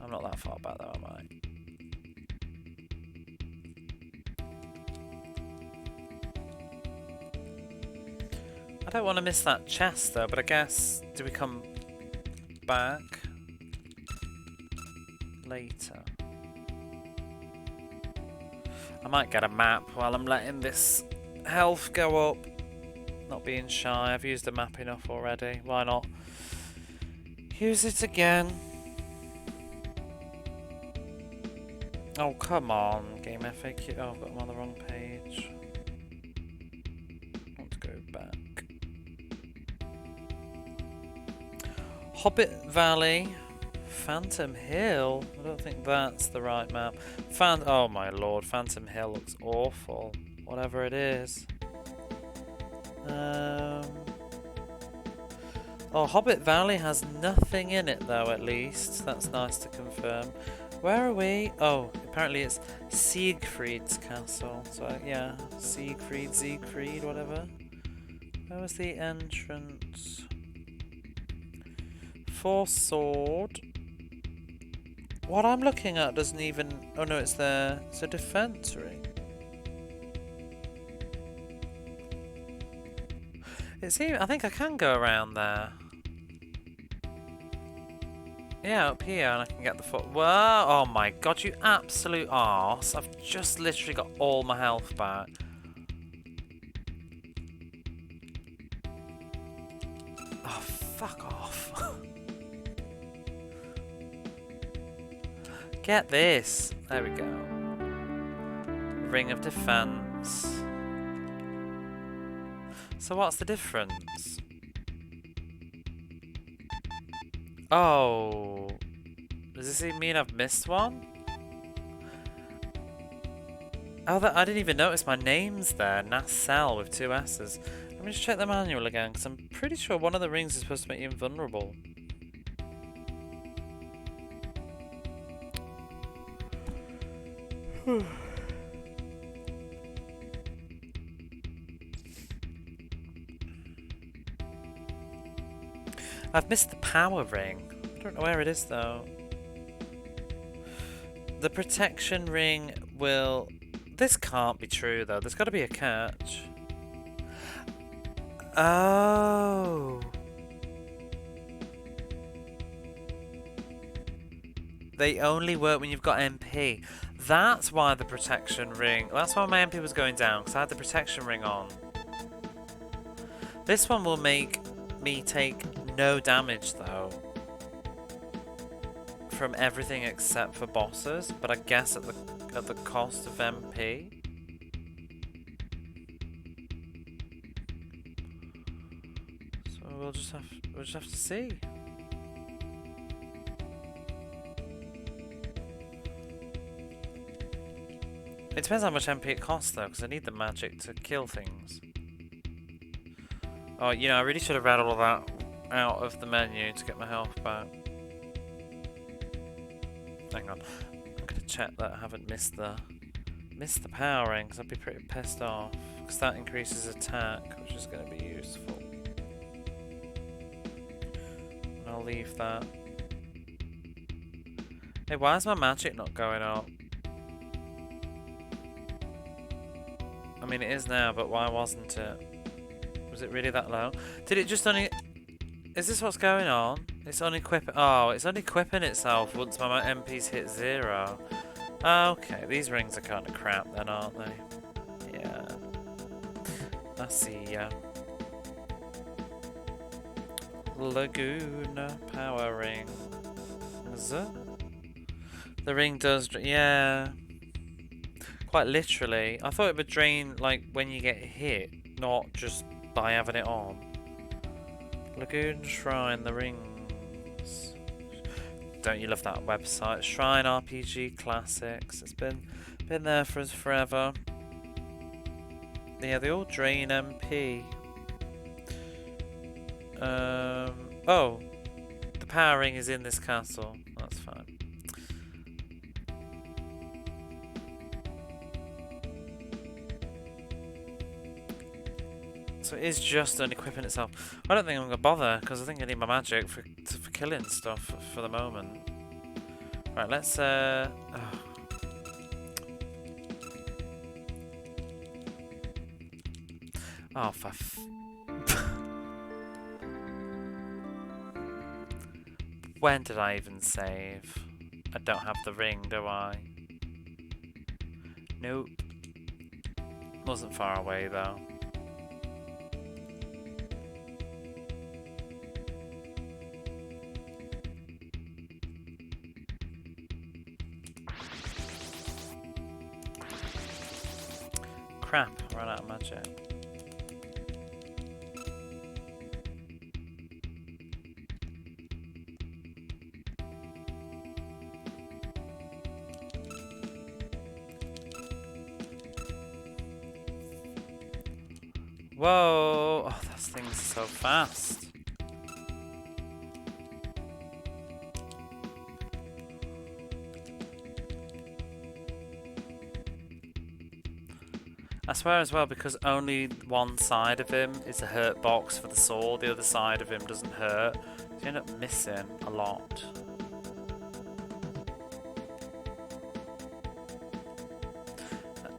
I'm not that far back though, am I? I don't want to miss that chest though, but I guess, do we come back later? I might get a map while I'm letting this health go up. Not being shy, I've used the map enough already. Why not use it again? Oh, come on, game FAQ. Oh, I've got them on the wrong page. I want to go back. Hobbit Valley, Phantom Hill. I don't think that's the right map. Oh my lord, Phantom Hill looks awful. Whatever it is. Oh, Hobbit Valley has nothing in it though, at least. That's nice to confirm. Where are we? Oh, apparently it's Siegfried's castle. So yeah, Siegfried, whatever. Where was the entrance? For sword. What I'm looking at doesn't even... Oh no, it's there. It's a defense ring. I think I can go around there. Yeah, up here, and I can get the foot. Whoa! Oh my god, you absolute arse! I've just literally got all my health back. Oh, fuck off! Get this. There we go. Ring of Defense. So what's the difference? Oh, does this mean I've missed one? Oh, I didn't even notice my name's there. Nacelle with 2 S's. Let me just check the manual again, because I'm pretty sure one of the rings is supposed to make you invulnerable. I've missed the power ring. I don't know where it is though. The protection ring will... This can't be true though. There's got to be a catch. Oh. They only work when you've got MP. That's why the protection ring... That's why my MP was going down, because I had the protection ring on. This one will make me take no damage though from everything except for bosses, but I guess at the cost of MP. So we'll just have to see. It depends how much MP it costs though, because I need the magic to kill things. Oh, you know, I really should have read all of that out of the menu to get my health back. Hang on, I'm gonna check that I haven't missed the powering, because I'd be pretty pissed off, because that increases attack, which is going to be useful. And I'll leave that. Hey, why is my magic not going up? I mean, it is now, but why wasn't it? Was it really that low? Did it just only... Is this what's going on? It's unequipping... Oh, it's unequipping itself once my MP's hit 0. Okay, these rings are kind of crap then, aren't they? Yeah. I see ya. Lagoon power ring. Is it? The ring does... Yeah. Quite literally. I thought it would drain, like, when you get hit, not just by having it on. Lagoon Shrine, the rings. Don't you love that website? Shrine RPG Classics. It's been there for us forever. Yeah, they all drain MP. Oh, the power ring is in this castle. That's fine. So it is just unequipping itself. I don't think I'm gonna bother because I think I need my magic for killing stuff for the moment. Right, let's oh, for when did I even save? I don't have the ring, do I? Nope. Wasn't far away though. Crap, ran out of magic. Whoa! Oh, those things are so fast. I swear as well, because only one side of him is a hurt box for the sword, the other side of him doesn't hurt. So you end up missing a lot.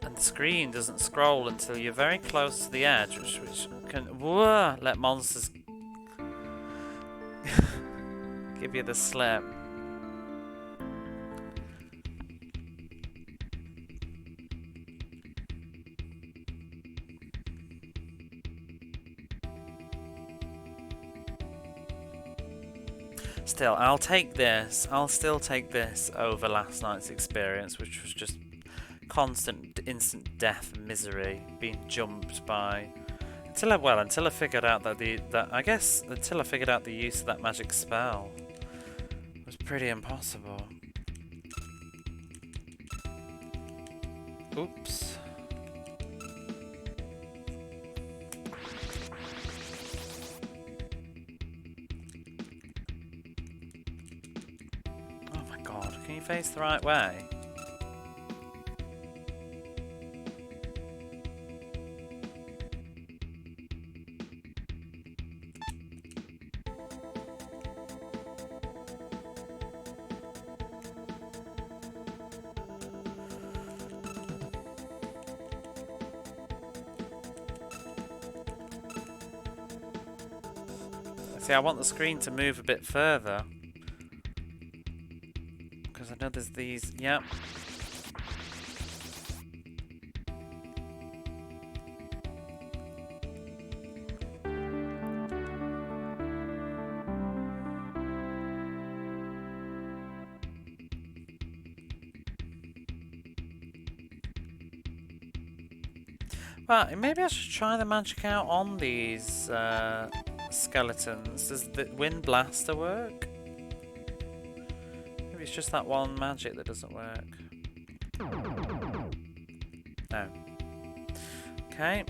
And the screen doesn't scroll until you're very close to the edge, which can let monsters give you the slip. Still, I'll take this. I'll still take this over last night's experience, which was just constant, instant death and misery, being jumped by. Until I figured out that until I figured out the use of that magic spell, it was pretty impossible. Oops. Can you face the right way? See, I want the screen to move a bit further. I know there's these, yep. Well, maybe I should try the magic out on these skeletons. Does the Wind Blaster work? It's just that one magic that doesn't work. No. Okay.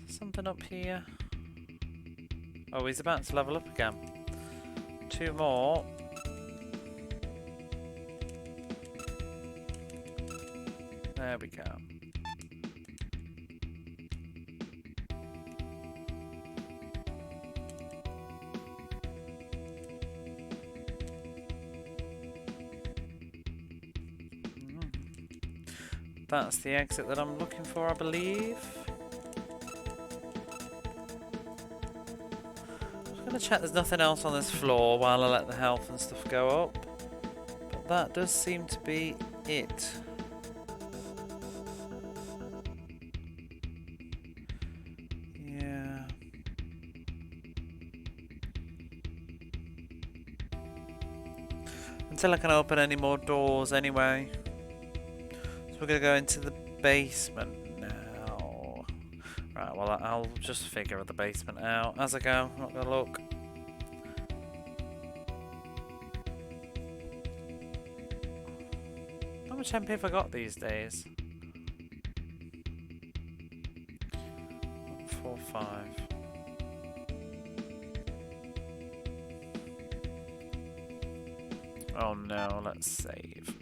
Something up here. Oh, he's about to level up again. 2 more. There we go. That's the exit that I'm looking for, I believe. Just gonna check there's nothing else on this floor while I let the health and stuff go up. But that does seem to be it. Yeah. Until I can open any more doors anyway. So we're gonna go into the basement now. Right, well I'll just figure the basement out as I go. I'm not gonna look. How much MP have I got these days? 4, 5. Oh no, let's save.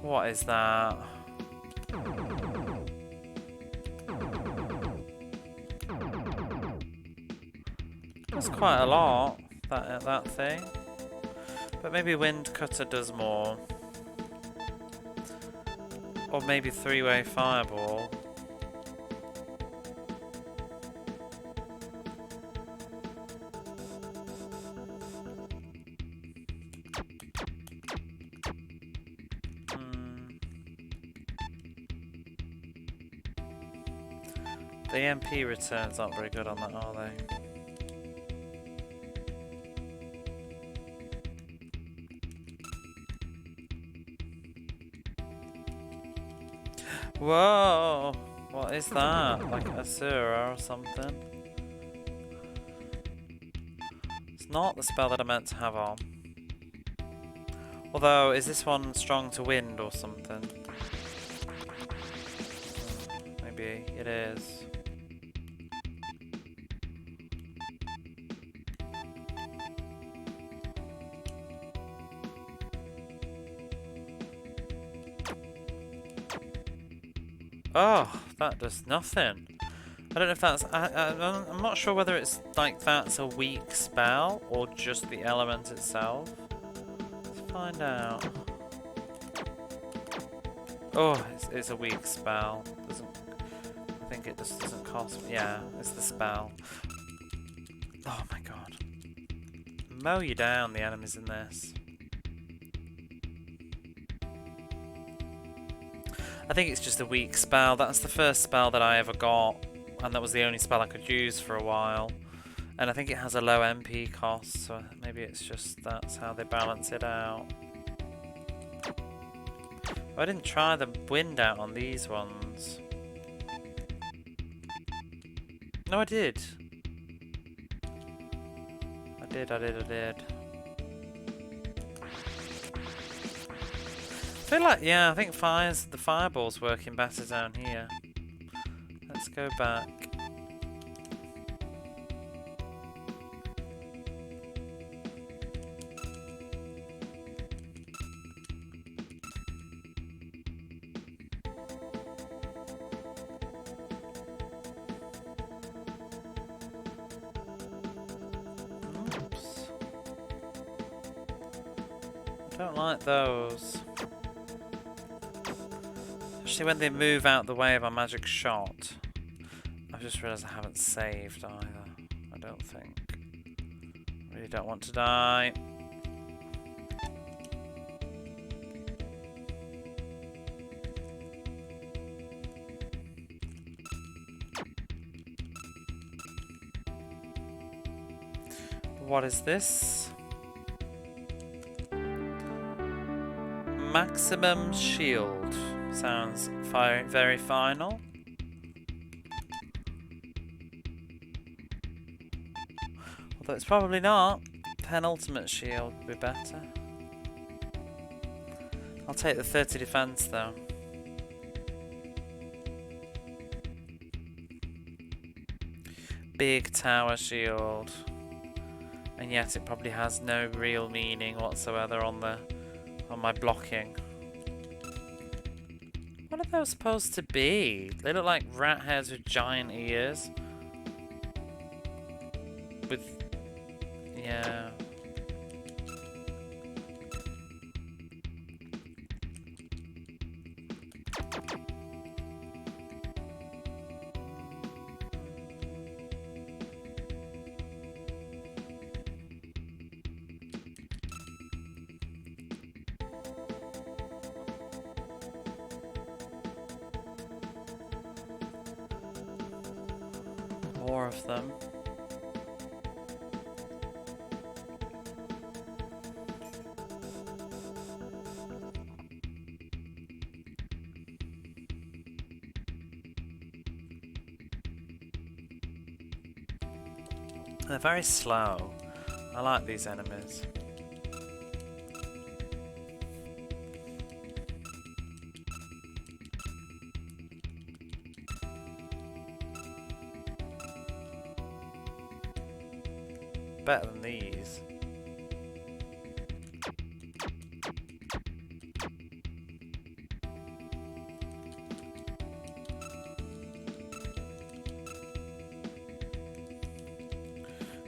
What is that? That's quite a lot, that thing. But maybe Wind Cutter does more. Or maybe 3-way Fireball. The MP returns aren't very good on that, are they? Whoa! What is that? Like a Asura or something? It's not the spell that I meant to have on. Although, is this one strong to wind or something? Maybe it is. Oh, that does nothing. I don't know if that's... I'm not sure whether it's like that's a weak spell or just the element itself. Let's find out. Oh, it's a weak spell. I think it just doesn't cost... Yeah, it's the spell. Oh my god. Mow you down, the enemies in this. I think it's just a weak spell. That's the first spell that I ever got, and that was the only spell I could use for a while. And I think it has a low MP cost, so maybe it's just that's how they balance it out. Oh, I didn't try the wind out on these ones. No, I did. I did. I feel like, yeah, I think the fireball's working better down here. Let's go back. Oops. I don't like those. Especially when they move out the way of a magic shot. I've just realised I haven't saved either. I don't think. Really don't want to die. What is this? Maximum shield. Sounds very final. Although it's probably not. Penultimate shield would be better. I'll take the 30 defense though. Big tower shield. And yet it probably has no real meaning whatsoever on my blocking. What are those supposed to be? They look like rat heads with giant ears. With... yeah. 4 of them. They're very slow. I like these enemies. Better than these.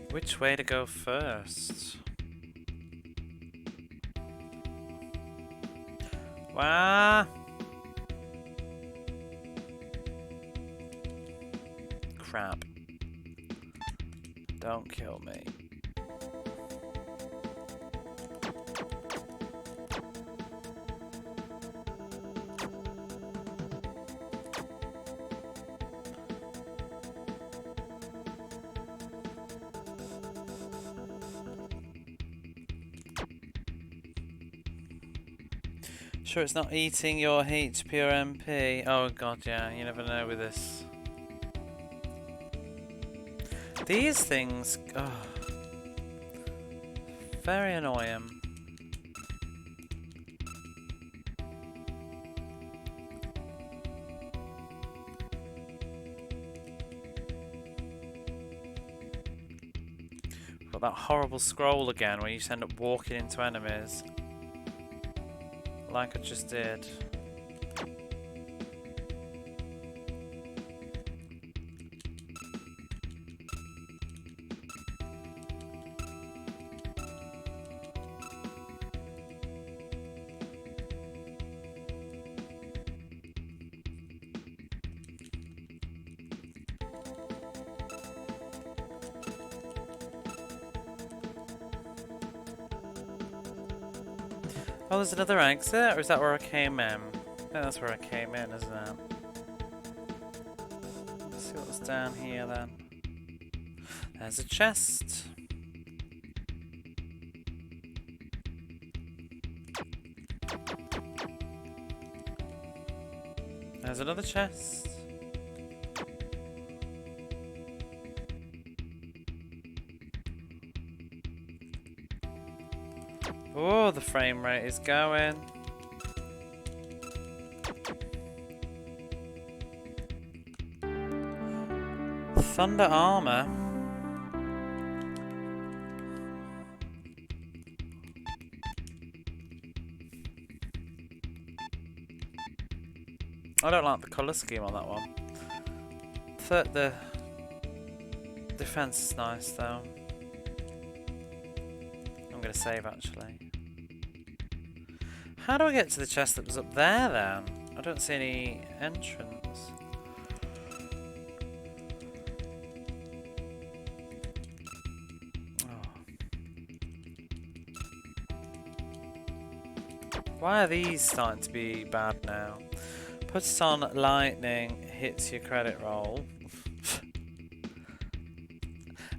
Which way to go first? Wah! Crap. Don't kill me. Sure it's not eating your HP or MP? Oh god, yeah, you never know with this. These things, oh, very annoying. Got that horrible scroll again where you just end up walking into enemies. Like I just did. Oh, there's another exit, or is that where I came in? I think that's where I came in, isn't it? Let's see what's down here then. There's a chest. There's another chest. Oh, the frame rate is going. Thunder armor. I don't like the colour scheme on that one. The defense is nice though. I'm gonna save actually. How do I get to the chest that was up there then? I don't see any entrance. Oh. Why are these starting to be bad now? Puts on lightning, hits your credit roll.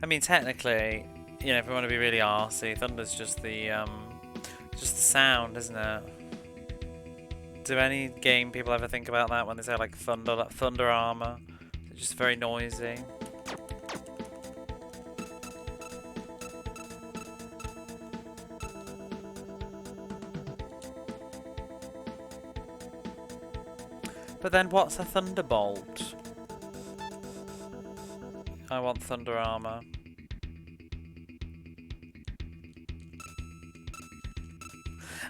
I mean, technically, you know, if we want to be really arsey, thunder's just the sound, isn't it? Do any game people ever think about that when they say like thunder, like thunder armor? It's just very noisy. But then what's a thunderbolt? I want thunder armor.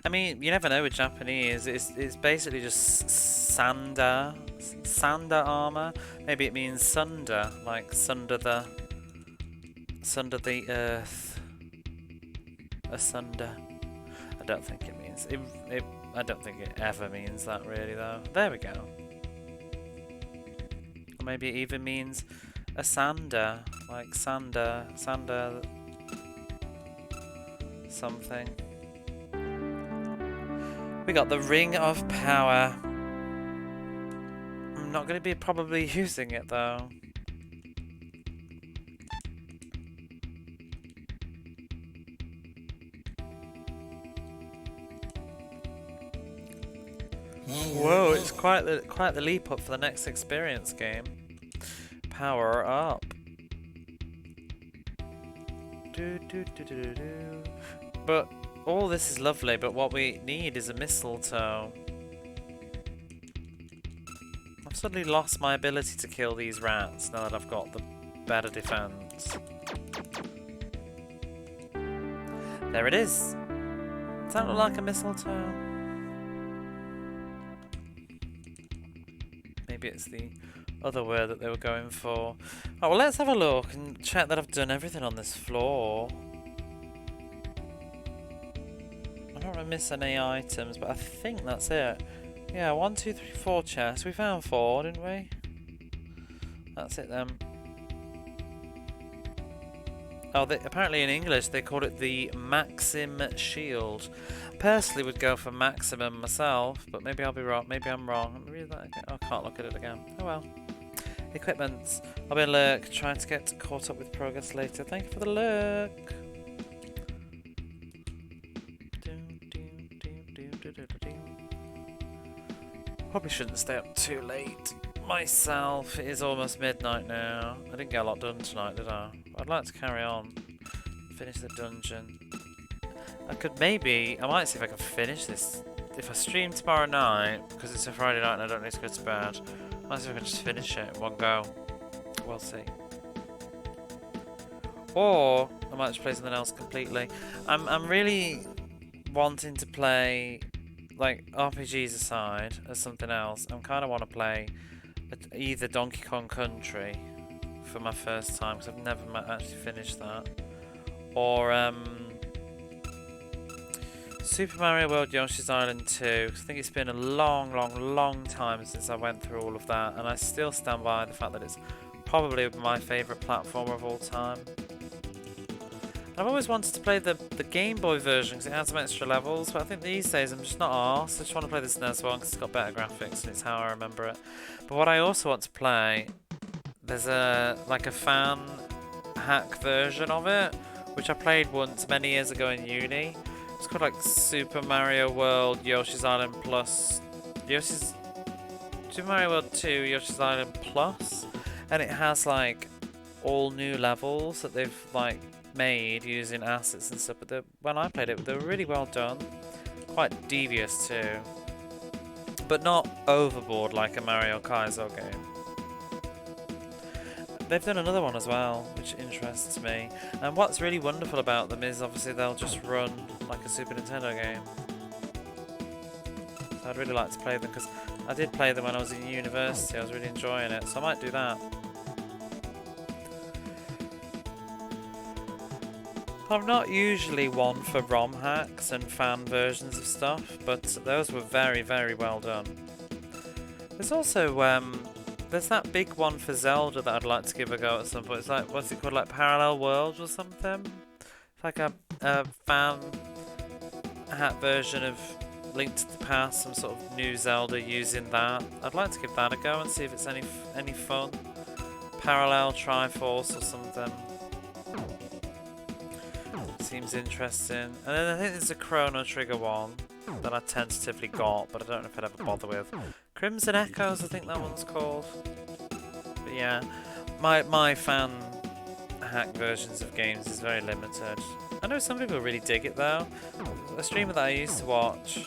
I mean, you never know with Japanese. It's basically just sander armor. Maybe it means sunder, like sunder the earth, asunder. I don't think it means it. I don't think it ever means that really though. There we go. Or maybe it even means a sander, like sander something. We got the Ring of Power. I'm not going to be probably using it though. Whoa, it's quite the leap up for the next experience game. Power up. But all this is lovely, but what we need is a mistletoe. I've suddenly lost my ability to kill these rats now that I've got the better defense. There it is. Does that look like a mistletoe? Maybe it's the other word that they were going for. Oh, well, let's have a look and check that I've done everything on this floor. I don't want to miss any items, but I think that's it. Yeah, 1, 2, 3, 4 chests. We found 4, didn't we? That's it then. Oh, apparently in English they called it the Maxim Shield. Personally would go for Maximum myself, but maybe I'll be wrong. Maybe I'm wrong. Let me read that again. Oh, I can't look at it again. Oh well. Equipment. I'll be a lurk, trying to get caught up with progress later. Thank you for the lurk. Probably shouldn't stay up too late myself. It is almost midnight now. I didn't get a lot done tonight, did I? I'd like to carry on. Finish the dungeon. I might see if I can finish this. If I stream tomorrow night, because it's a Friday night and I don't need to go to bed, I might see if I can just finish it in one go. We'll see. Or I might just play something else completely. I'm really wanting to play, like, RPGs aside, as something else. I kind of want to play either Donkey Kong Country for my first time, because I've never actually finished that, or Super Mario World Yoshi's Island 2. I think it's been a long time since I went through all of that, and I still stand by the fact that it's probably my favourite platformer of all time. I've always wanted to play the Game Boy version because it had some extra levels, but I think these days I'm just not arsed. I just want to play the SNES one because it's got better graphics and it's how I remember it. But what I also want to play, there's a fan hack version of it, which I played once many years ago in uni. It's called like Super Mario World Yoshi's Island Plus, Super Mario World 2 Yoshi's Island Plus, and it has like all new levels that they've like made using assets and stuff. But when I played it, they were really well done, quite devious too, but not overboard like a Mario Kaizo game. They've done another one as well, which interests me. And what's really wonderful about them is obviously they'll just run like a Super Nintendo game. So I'd really like to play them because I did play them when I was in university. I was really enjoying it, so I might do that. I'm not usually one for ROM hacks and fan versions of stuff, but those were very, very well done. There's also there's that big one for Zelda that I'd like to give a go at some point. It's like, what's it called, like Parallel Worlds or something? It's like a fan hack version of Link to the Past, some sort of new Zelda using that. I'd like to give that a go and see if it's any fun. Parallel Triforce or something. Seems interesting. And then I think there's a Chrono Trigger one that I tentatively got, but I don't know if I'd ever bother with. Crimson Echoes, I think that one's called. But yeah, my fan hack versions of games is very limited. I know some people really dig it though. A streamer that I used to watch,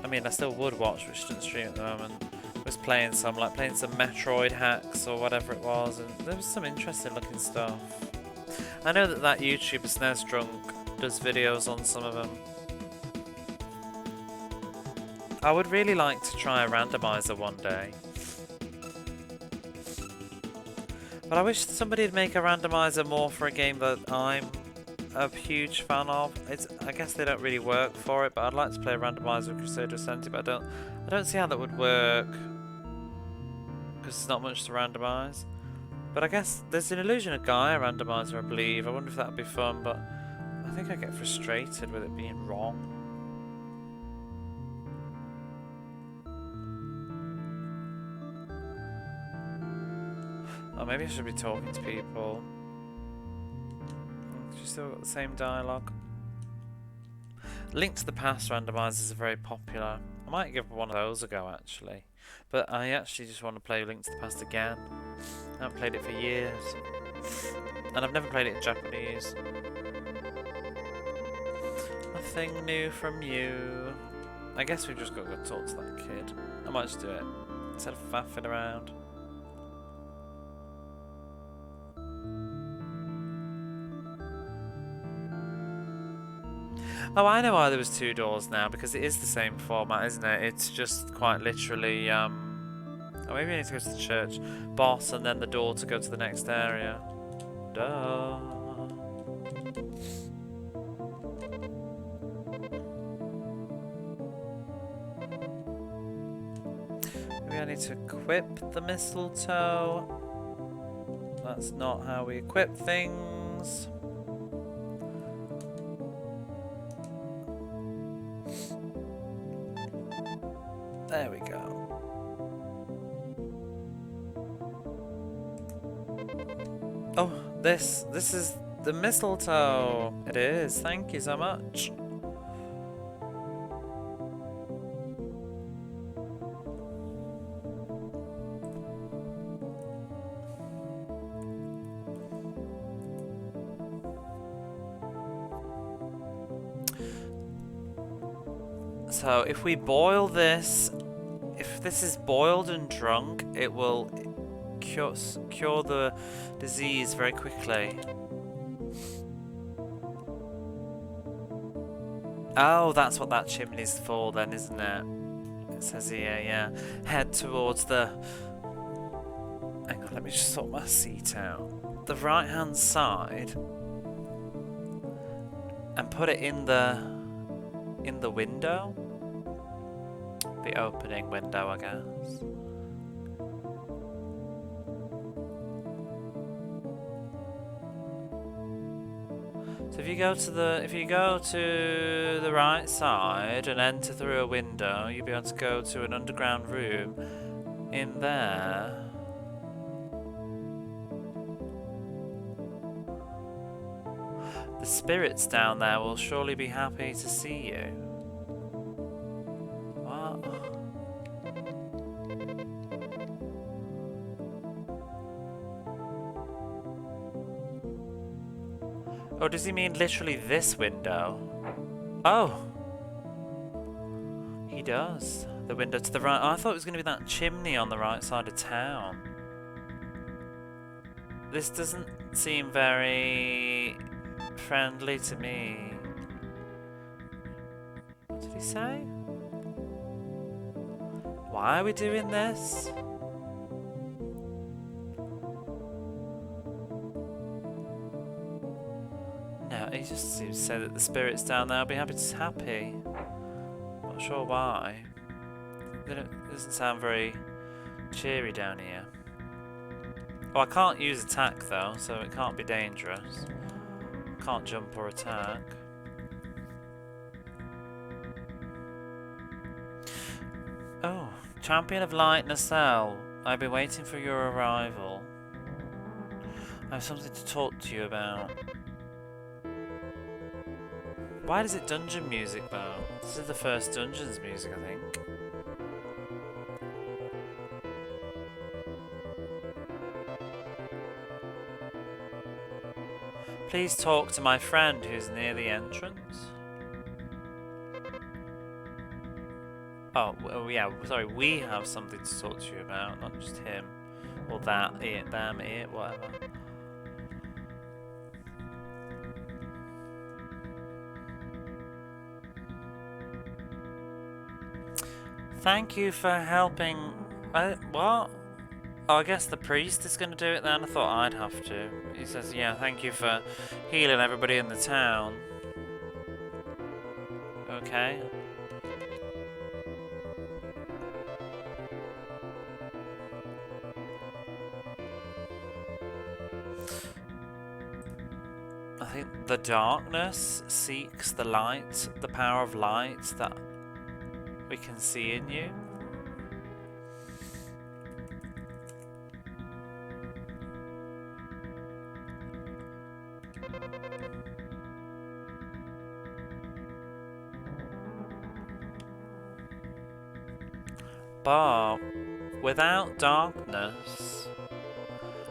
I mean I still would watch, but she doesn't stream at the moment, was playing some Metroid hacks or whatever it was, and there was some interesting looking stuff. I know that YouTuber SNES Drunk does videos on some of them. I would really like to try a randomizer one day. But I wish somebody would make a randomizer more for a game that I'm a huge fan of. I guess they don't really work for it, but I'd like to play a randomizer with Crusader Ascenti, but I don't see how that would work because there's not much to randomize. But I guess there's an Illusion of Gaia randomizer, I believe. I wonder if that would be fun, but I think I get frustrated with it being wrong. Oh, maybe I should be talking to people. She's still got the same dialogue. Link to the Past randomizers are very popular. I might give one of those a go actually. But I actually just want to play Link to the Past again. I haven't played it for years. And I've never played it in Japanese. Nothing new from you. I guess we've just got to go talk to that kid. I might just do it instead of faffing around. Oh, I know why there was 2 doors now, because it is the same format, isn't it? It's just quite literally, oh, maybe I need to go to the church boss and then the door to go to the next area. Duh. Maybe I need to equip the mistletoe. That's not how we equip things. There we go. Oh, this is the mistletoe. It is. Thank you so much. So if we boil this, if this is boiled and drunk, it will cure the disease very quickly. Oh, that's what that chimney's for then, isn't it? It says here, yeah. Head towards the... Hang on, let me just sort my seat out. The right-hand side. And put it in the window. The opening window, I guess. So if you go to the right side and enter through a window, you'll be able to go to an underground room in there. The spirits down there will surely be happy to see you. What? Oh, does he mean literally this window? Oh! He does. The window to the right. Oh, I thought it was going to be that chimney on the right side of town. This doesn't seem very friendly to me. What did he say? Why are we doing this? No, he just seems to say that the spirits down there will be happy. Not sure why. It doesn't sound very cheery down here. Oh, I can't use attack though, so it can't be dangerous. Can't jump or attack. Oh, Champion of Light Nacelle. I've been waiting for your arrival. I have something to talk to you about. Why does it dungeon music though? This is the first dungeon's music, I think. Please talk to my friend who's near the entrance. Oh, yeah, sorry, we have something to talk to you about, not just him. Or that, it, them, it, whatever. Thank you for helping... what? Oh, I guess the priest is going to do it then? I thought I'd have to. He says, yeah, thank you for healing everybody in the town. Okay. I think the darkness seeks the light, the power of light that we can see in you. But without darkness,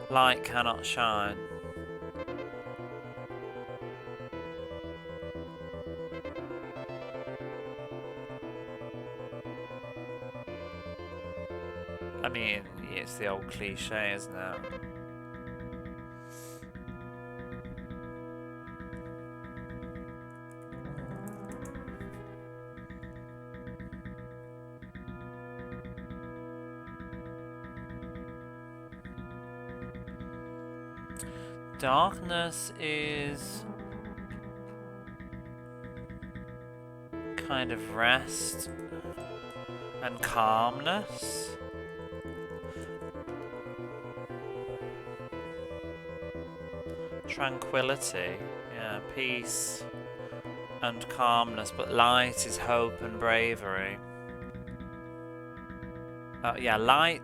light cannot shine. I mean, it's the old cliche, isn't it? Darkness is kind of rest and calmness. Tranquility, yeah, peace and calmness, but light is hope and bravery. Yeah, light,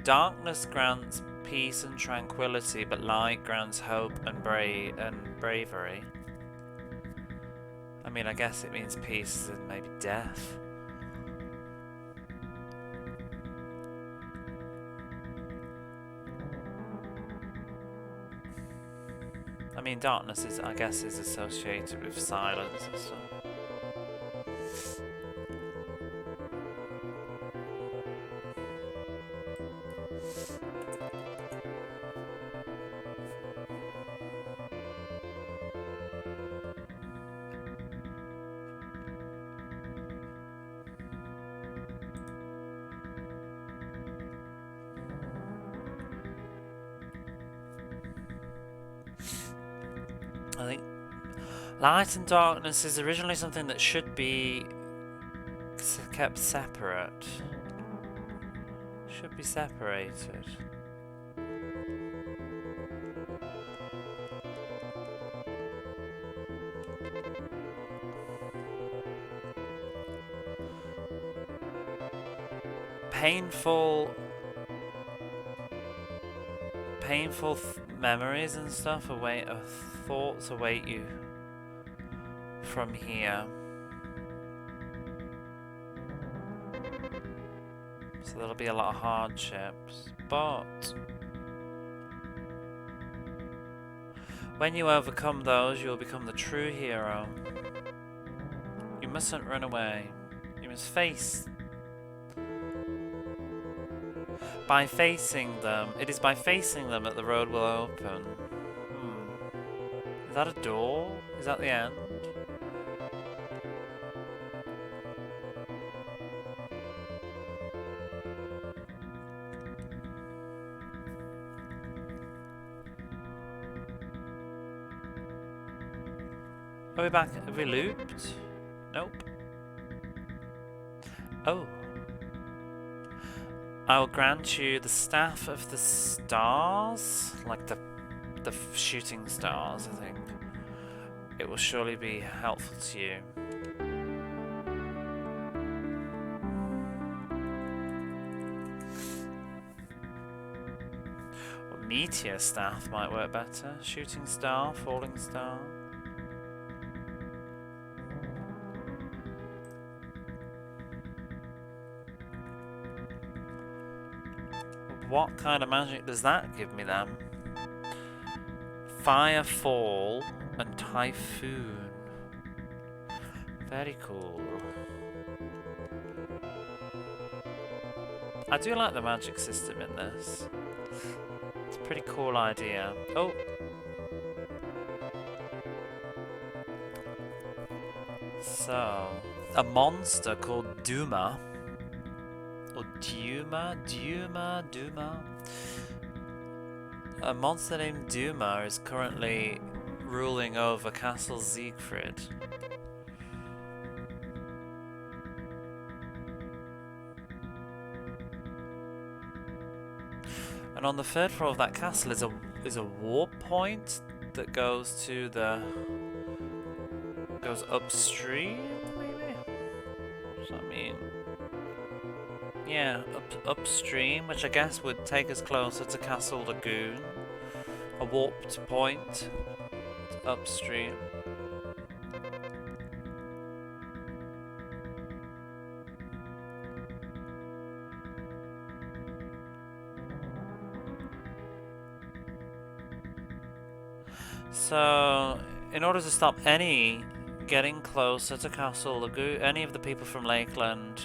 darkness grants peace and tranquility, but light grants hope and bravery. I mean, I guess it means peace and maybe death. I mean, darkness is, I guess, is associated with silence and stuff. I think light and darkness is originally something that should be kept separate. Should be separated. Painful memories and stuff thoughts await you from here. So there'll be a lot of hardships, but when you overcome those, you'll become the true hero. You mustn't run away. You must face. By facing them, it is by facing them that the road will open. Is that a door? Is that the end? Are we back? Have we looped? Nope. Oh. I will grant you the staff of the stars, like the shooting stars, I think. It will surely be helpful to you. Or meteor staff might work better. Shooting star, falling star. What kind of magic does that give me then? Firefall and Typhoon. Very cool. I do like the magic system in this. It's a pretty cool idea. Oh! So, a monster called Duma. Or Duma. A monster named Duma is currently ruling over Castle Siegfried. And on the third floor of that castle is a warp point that goes to goes upstream, maybe? What does that mean? Yeah, upstream, which I guess would take us closer to Castle Lagoon. A warped point upstream. in order to stop any getting closer to Castle Lagoon, any of the people from Lakeland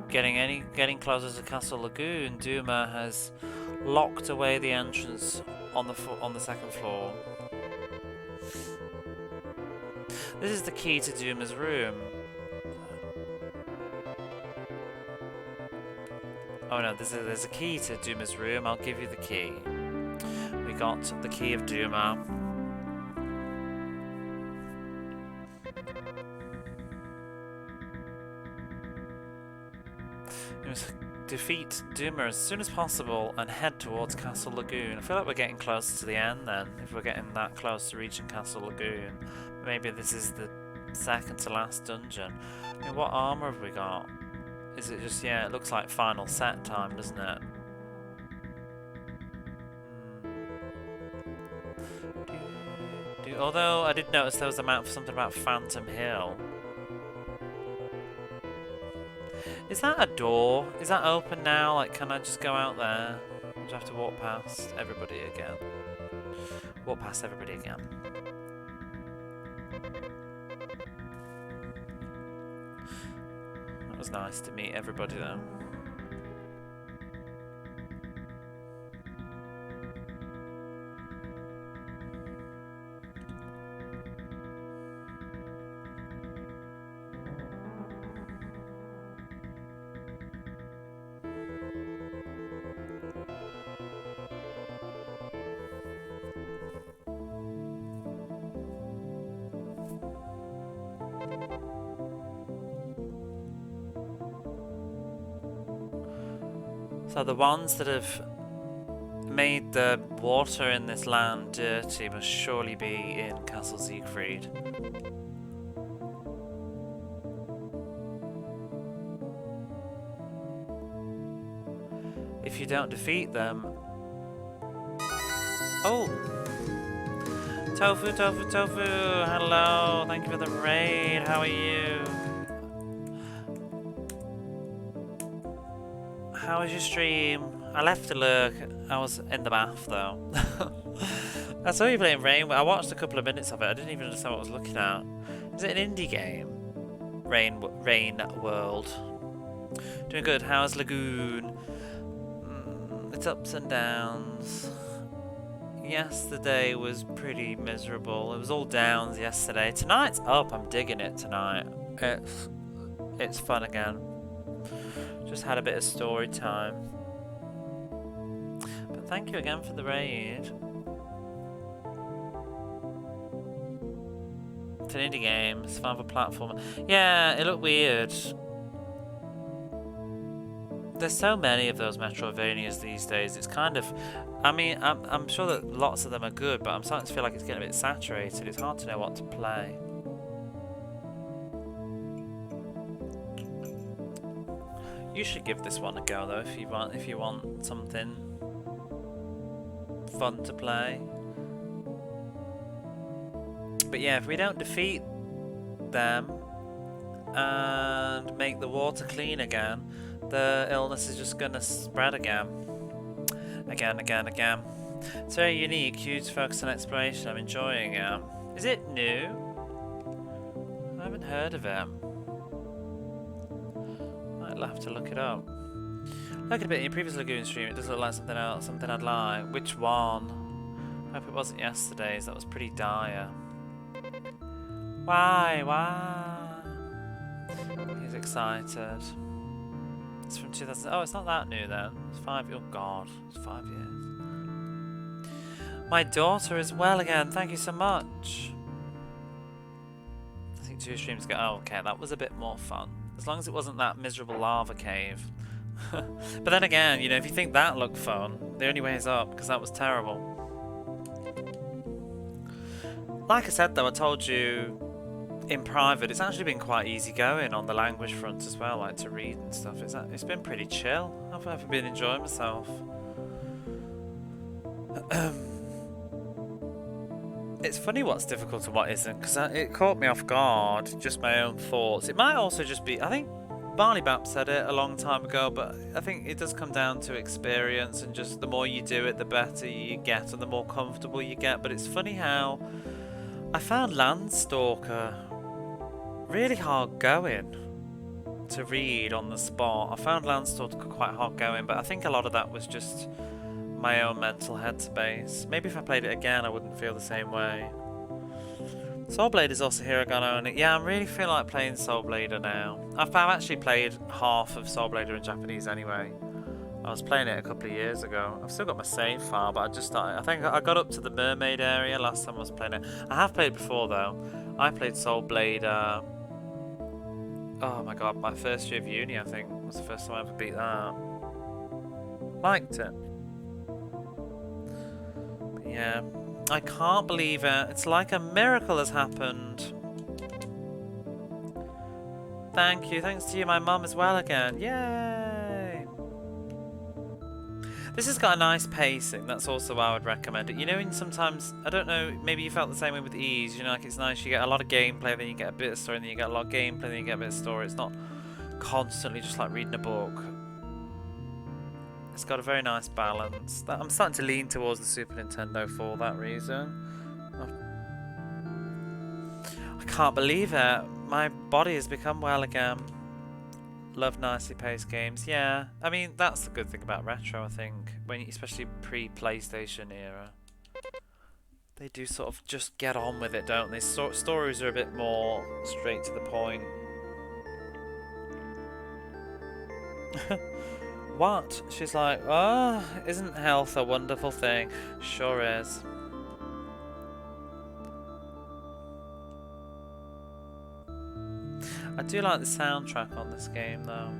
getting closer to Castle Lagoon, Duma has locked away the entrance on the second floor. This is the key to Duma's room. Oh no, there's a key to Duma's room. I'll give you the key. We got the key of Duma. You must defeat Duma as soon as possible and head towards Castle Lagoon. I feel like we're getting close to the end then, if we're getting that close to reaching Castle Lagoon. Maybe this is the second to last dungeon. I mean, what armor have we got? Is it just, yeah, it looks like final set time, doesn't it? Although I did notice there was a map for something about Phantom Hill. Is that a door? Is that open now? Like, can I just go out there? Or do I have to walk past everybody again? Walk past everybody again. That was nice to meet everybody though. So the ones that have made the water in this land dirty must surely be in Castle Siegfried. If you don't defeat them... Oh! Tofu, Tofu, Tofu! Hello! Thank you for the raid, how are you? How was your stream? I left a look. I was in the bath though. I saw you playing Rain. I watched a couple of minutes of it. I didn't even understand what I was looking at. Is it an indie game? Rain World. Doing good. How's Lagoon? It's ups and downs. Yesterday was pretty miserable. It was all downs yesterday. Tonight's up. I'm digging it tonight. It's fun again. Just had a bit of story time. But thank you again for the raid. It's an indie game, it's fun for platform. Yeah, it looked weird. There's so many of those Metroidvanias these days, it's kind of... I mean, I'm sure that lots of them are good, but I'm starting to feel like it's getting a bit saturated. It's hard to know what to play. You should give this one a go though if you want something fun to play. But yeah, if we don't defeat them and make the water clean again, the illness is just gonna spread again. Again. It's very unique, huge focus on exploration, I'm enjoying it. Is it new? I haven't heard of it. I'll have to look it up. Looking a bit in your previous Lagoon stream, it does look like something else, something I'd like. Which one? I hope it wasn't yesterday's, that was pretty dire. Why? He's excited. It's from 2000. Oh, it's not that new then. It's 5 years. Oh god, it's 5 years. My daughter is well again, thank you so much. I think 2 streams ago. Oh, okay, that was a bit more fun. As long as it wasn't that miserable lava cave. But then again, you know, if you think that looked fun, the only way is up, because that was terrible. Like I said though, I told you in private, it's actually been quite easy going on the language front as well, like to read and stuff. It's been pretty chill. I've been enjoying myself. It's funny what's difficult and what isn't, because it caught me off guard, just my own thoughts. It might also just be, I think Barney Bap said it a long time ago, but I think it does come down to experience, and just the more you do it, the better you get and the more comfortable you get. But it's funny how I found Landstalker really hard going to read on the spot. I found Landstalker quite hard going, but I think a lot of that was just my own mental headspace. Maybe if I played it again, I wouldn't feel the same way. Soul Blade is also here again on it. Yeah, I'm really feeling like playing Soul Blader now. I've actually played half of Soul Blader in Japanese anyway. I was playing it a couple of years ago. I've still got my save file, but I just started. I think I got up to the mermaid area last time I was playing it. I have played before though. I played Soul Blader. Oh my god, my first year of uni, I think, was the first time I ever beat that. Liked it. But yeah. I can't believe it. It's like a miracle has happened. Thank you. Thanks to you, my mum as well again. Yay! This has got a nice pacing. That's also why I would recommend it. You know, and sometimes, I don't know, maybe you felt the same way with Ease. You know, like it's nice. You get a lot of gameplay, then you get a bit of story, and then you get a lot of gameplay, then you get a bit of story. It's not constantly just like reading a book. It's got a very nice balance. I'm starting to lean towards the Super Nintendo for that reason. I can't believe it. My body has become well again. Love nicely paced games. Yeah, I mean that's the good thing about retro. I think especially pre-PlayStation era, they do sort of just get on with it, don't they? Stories are a bit more straight to the point. What? She's like, oh, isn't health a wonderful thing? Sure is. I do like the soundtrack on this game though.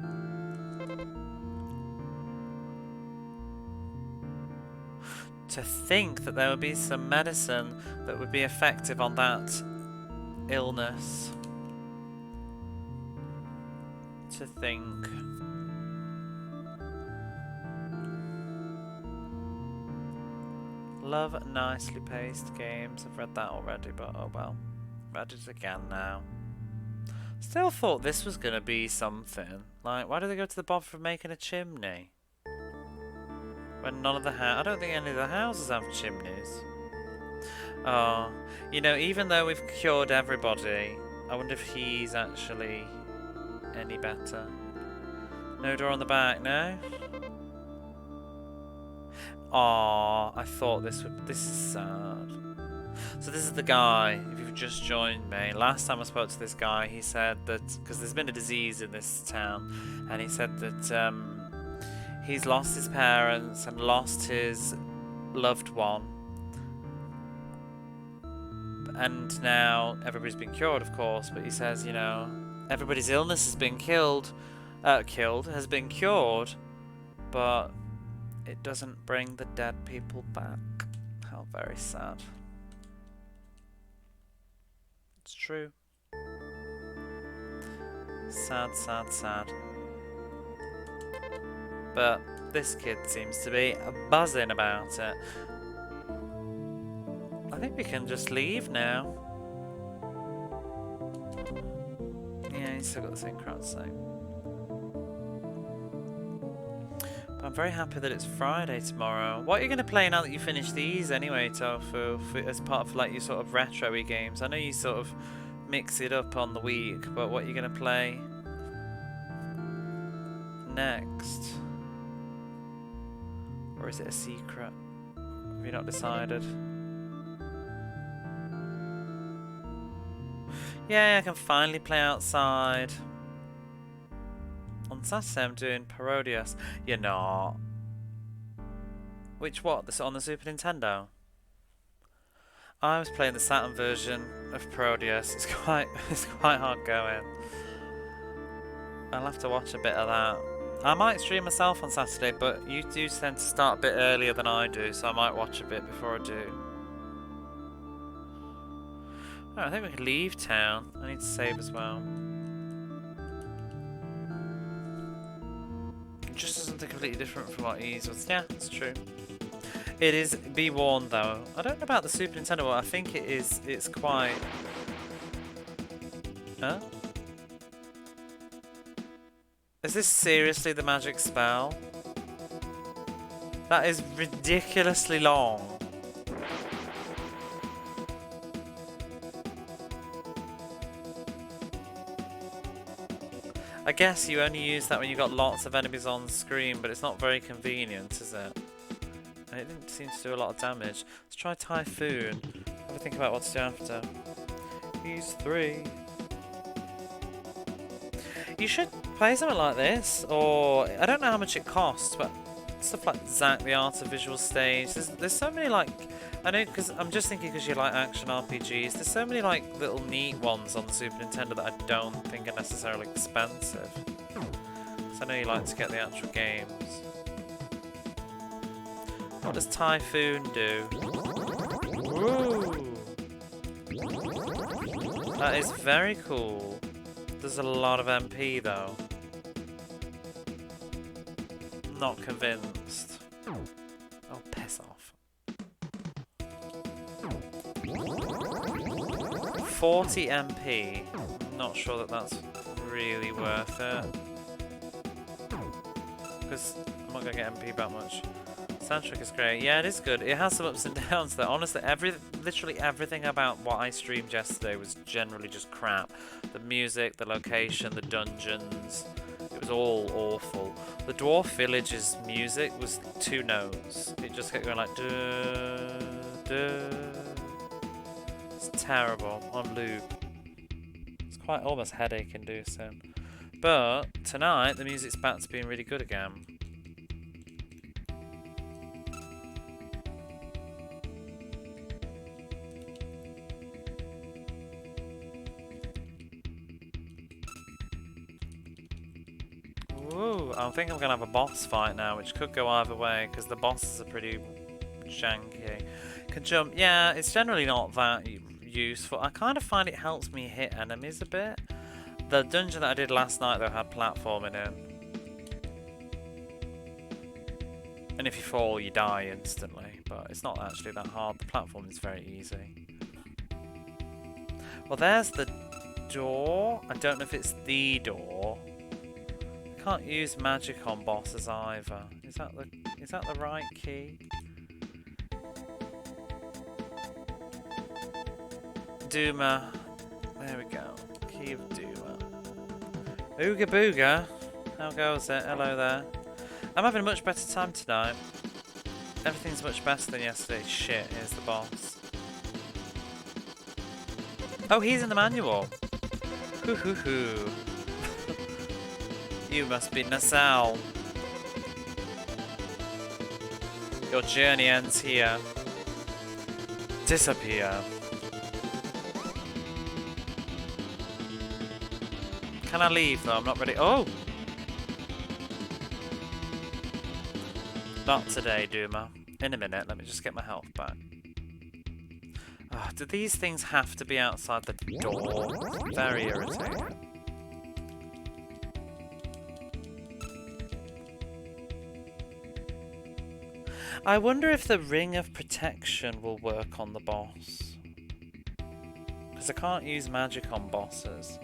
To think that there would be some medicine that would be effective on that illness. To think. Love nicely paced games. I've read that already, but oh well. Read it again now. Still thought this was gonna be something. Like, why do they go to the bother of making a chimney? When none of the I don't think any of the houses have chimneys. Oh, you know, even though we've cured everybody, I wonder if he's actually any better. No door on the back, no? Aww, I thought this is sad. So this is the guy, if you've just joined me. Last time I spoke to this guy, he said that, because there's been a disease in this town, and he said that he's lost his parents and lost his loved one. And now everybody's been cured, of course, but he says, you know, everybody's illness has been has been cured, but it doesn't bring the dead people back. How very sad. It's true. Sad, sad, sad. But this kid seems to be buzzing about it. I think we can just leave now. Yeah, he's still got the same crowd same. But I'm very happy that it's Friday tomorrow. What are you going to play now that you finish these anyway, Tofu? As part of like your sort of retro-y games? I know you sort of mix it up on the week, but what are you going to play next? Or is it a secret? Have you not decided? Yeah, I can finally play outside. On Saturday I'm doing Parodius. You're not. Which what? On the Super Nintendo? I was playing the Saturn version of Parodius. It's quite hard going. I'll have to watch a bit of that. I might stream myself on Saturday, but you do tend to start a bit earlier than I do, so I might watch a bit before I do. Oh, I think we can leave town. I need to save as well. It just doesn't look completely different from what Ease was. Yeah, it's true. It is, be warned though. I don't know about the Super Nintendo one. I think it is, it's quite... Huh? Is this seriously the magic spell? That is ridiculously long. I guess you only use that when you've got lots of enemies on screen, but it's not very convenient, is it? And it didn't seem to do a lot of damage. Let's try Typhoon. Have a think about what to do after. Use 3. You should play something like this, or I don't know how much it costs, but stuff like Zack the Art of Visual Stage. There's so many, like, I know, because I'm just thinking because you like action RPGs, there's so many like little neat ones on the Super Nintendo that I don't think are necessarily expensive. So I know you like to get the actual games. What does Typhoon do? Ooh. That is very cool. There's a lot of MP though. Not convinced. Oh, piss off. 40 MP. Not sure that that's really worth it. Because I'm not going to get MP that much. Soundtrack is great. Yeah, it is good. It has some ups and downs though. Honestly, literally everything about what I streamed yesterday was generally just crap. The music, the location, the dungeons. It was all awful. The Dwarf Village's music was 2 notes. It just kept going like duh, duh. It's terrible on loop. It's quite almost headache inducing. But tonight the music's back to being really good again. Ooh, I think I'm gonna have a boss fight now, which could go either way because the bosses are pretty janky. Can jump, yeah, it's generally not that useful. I kind of find it helps me hit enemies a bit. The dungeon that I did last night though had platforming in, and if you fall, you die instantly. But it's not actually that hard. The platform is very easy. Well, there's the door. I don't know if it's the door. Can't use magic on bosses either. Is that the right key? Dooma. There we go. Key of Dooma. Ooga booga. How goes it? Hello there. I'm having a much better time tonight. Everything's much better than yesterday. Shit, here's the boss. Oh, he's in the manual. Hoo hoo hoo. You must be Nassau. Your journey ends here. Disappear. Can I leave though? I'm not ready. Oh! Not today, Dooma. In a minute, let me just get my health back. Oh, do these things have to be outside the door? Very irritating. I wonder if the Ring of Protection will work on the boss. Because I can't use magic on bosses.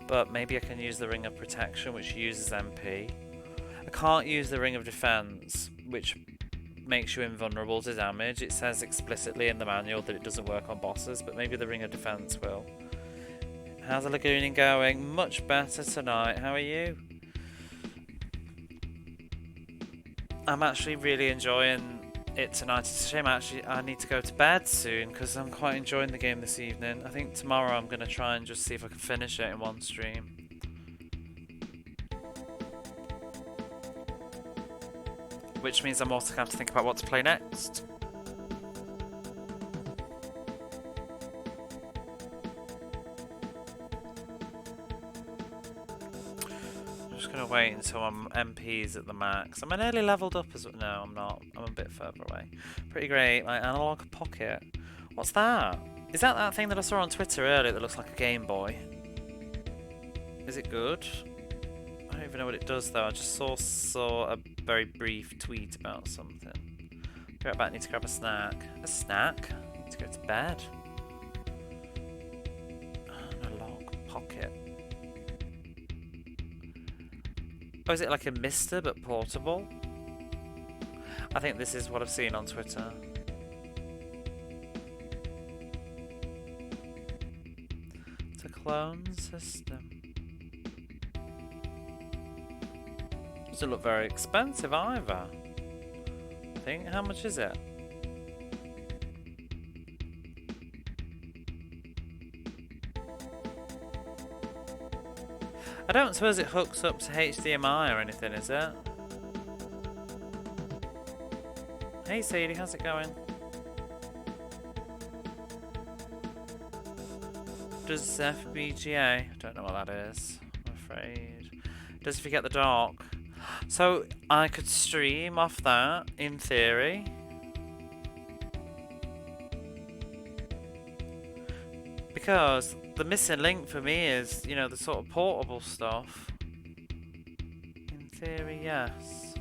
But maybe I can use the Ring of Protection, which uses MP. I can't use the Ring of Defense, which makes you invulnerable to damage. It says explicitly in the manual that it doesn't work on bosses, but maybe the Ring of Defense will. How's the Lagooning going? Much better tonight. How are you? I'm actually really enjoying it tonight. It's a shame actually I need to go to bed soon because I'm quite enjoying the game this evening. I think tomorrow I'm going to try and just see if I can finish it in one stream. Which means I'm also going to have to think about what to play next. Gonna wait until I'm MP's at the max. Am I nearly leveled up as well? No, I'm not. I'm a bit further away. Pretty great. My analog pocket. What's that? Is that thing that I saw on Twitter earlier that looks like a Game Boy? Is it good? I don't even know what it does though. I just saw a very brief tweet about something. Be right back. Need to grab a snack. A snack? I need to go to bed. Analog pocket. Oh, is it like a Mister but portable? I think this is what I've seen on Twitter. It's a clone system. Doesn't look very expensive either. I think. How much is it? I don't suppose it hooks up to HDMI or anything, is it? Hey Sadie, how's it going? Does FPGA? I don't know what that is, I'm afraid. Does if you get the dock. So I could stream off that, in theory. Because the missing link for me is, you know, the sort of portable stuff. In theory, yes.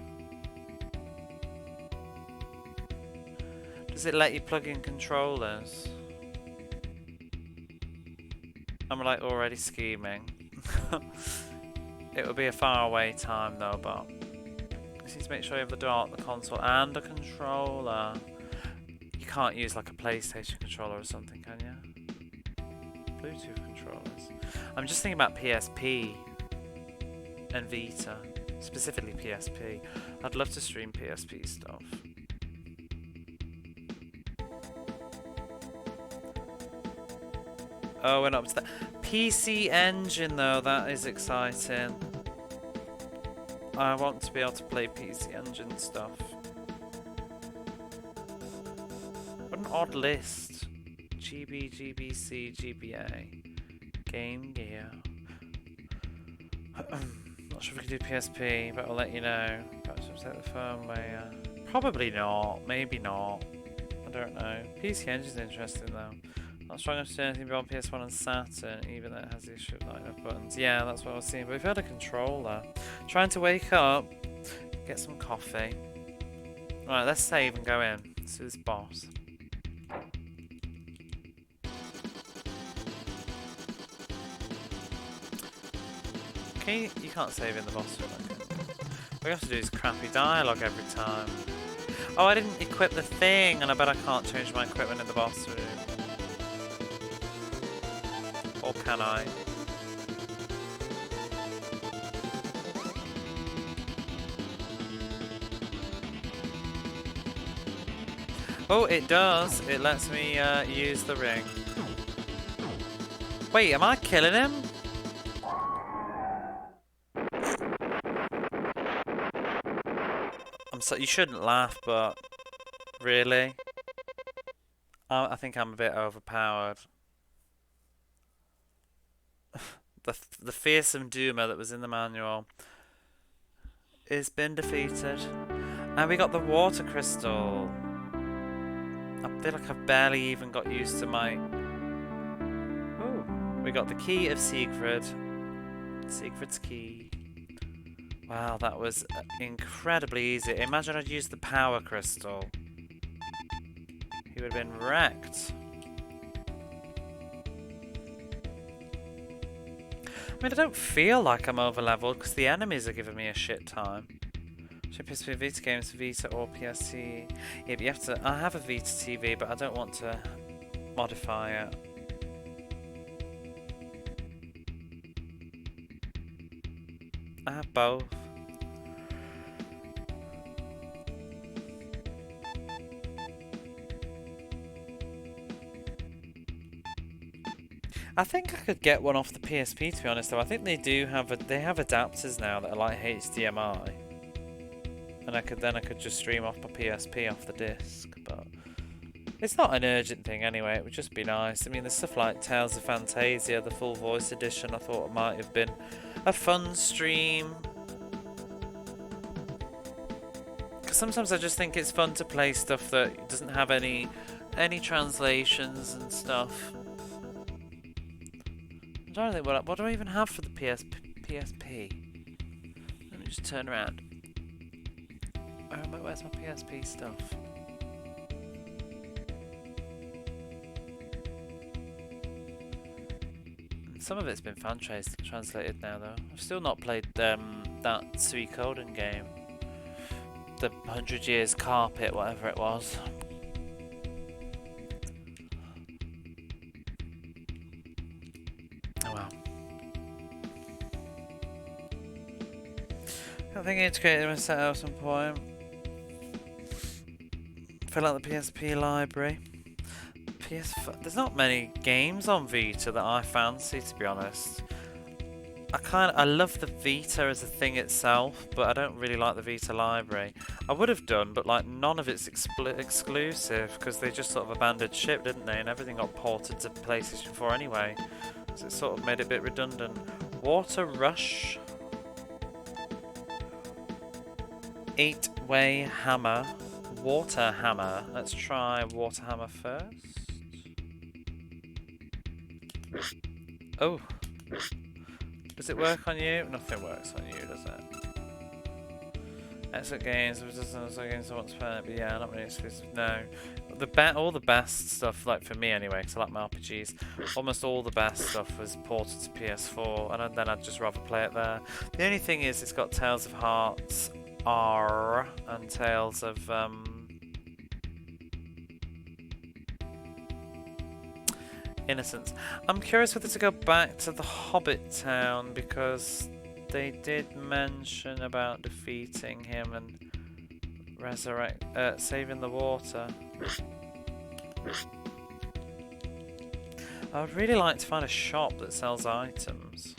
Does it let you plug in controllers? I'm like already scheming. It will be a far away time though, but you just need to make sure you have the dock, the console, and a controller. You can't use like a PlayStation controller or something, can you? Bluetooth controllers. I'm just thinking about PSP and Vita, specifically PSP. I'd love to stream PSP stuff. Oh, we're not up to that. PC Engine though, that is exciting. I want to be able to play PC Engine stuff. What an odd list. GB, GBC, GBA. Game Gear. Not sure if we can do PSP, but I'll let you know. Perhaps we'll set the firmware. Probably not. Maybe not. I don't know. PC Engine's interesting though. Not strong enough to do anything beyond PS1 and Saturn, even though it has the issue of not enough buttons. Yeah, that's what I was seeing. But we've had a controller. Trying to wake up, get some coffee. Right, let's save and go in. Let's do this boss. Okay, you can't save in the boss room. What we have to do is crappy dialogue every time. Oh, I didn't equip the thing, and I bet I can't change my equipment in the boss room. Or can I? Oh, it does. It lets me use the ring. Wait, am I killing him? You shouldn't laugh, but really? I think I'm a bit overpowered. The fearsome doomer that was in the manual has been defeated. And we got the water crystal. I feel like I've barely even got used to my... Oh, we got the key of Siegfried. Siegfried's key. Wow, that was incredibly easy. Imagine I'd used the power crystal. He would have been wrecked. I mean, I don't feel like I'm over-leveled because the enemies are giving me a shit time. Should PSP Vita games, Vita or PSC? Yeah, but you have to... I have a Vita TV, but I don't want to modify it. I have both. I think I could get one off the PSP, to be honest. Though I think they do have adapters now that are like HDMI, and I could just stream off my PSP off the disc. But it's not an urgent thing anyway. It would just be nice. I mean, there's stuff like Tales of Phantasia, the full voice edition. I thought it might have been a fun stream. Because sometimes I just think it's fun to play stuff that doesn't have any translations and stuff. I don't think what do I even have for the PSP? Let me just turn around. Where's my PSP stuff? Some of it's been fan translated now, though. I've still not played that Suikoden game. The 100 Years Carpet, whatever it was. Oh well. I think integrated in a set at some point. Fill out the PSP library. There's not many games on Vita that I fancy, to be honest. I love the Vita as a thing itself, but I don't really like the Vita library. I would have done, but like none of it's exclusive because they just sort of abandoned ship, didn't they? And everything got ported to PlayStation 4 anyway, so it sort of made it a bit redundant. Water Rush, 8-way hammer, water hammer. Let's try water hammer first. Oh. Does it work on you? Nothing works on you, does it? Excellent games. There was also games I want to play, but yeah, not really exclusive. No, all the best stuff, like for me anyway, because I like my RPGs. Almost all the best stuff was ported to PS4, and then I'd just rather play it there. The only thing is, it's got Tales of Hearts R and Tales of Innocence. I'm curious whether to go back to the Hobbit town because they did mention about defeating him and saving the water. I would really like to find a shop that sells items.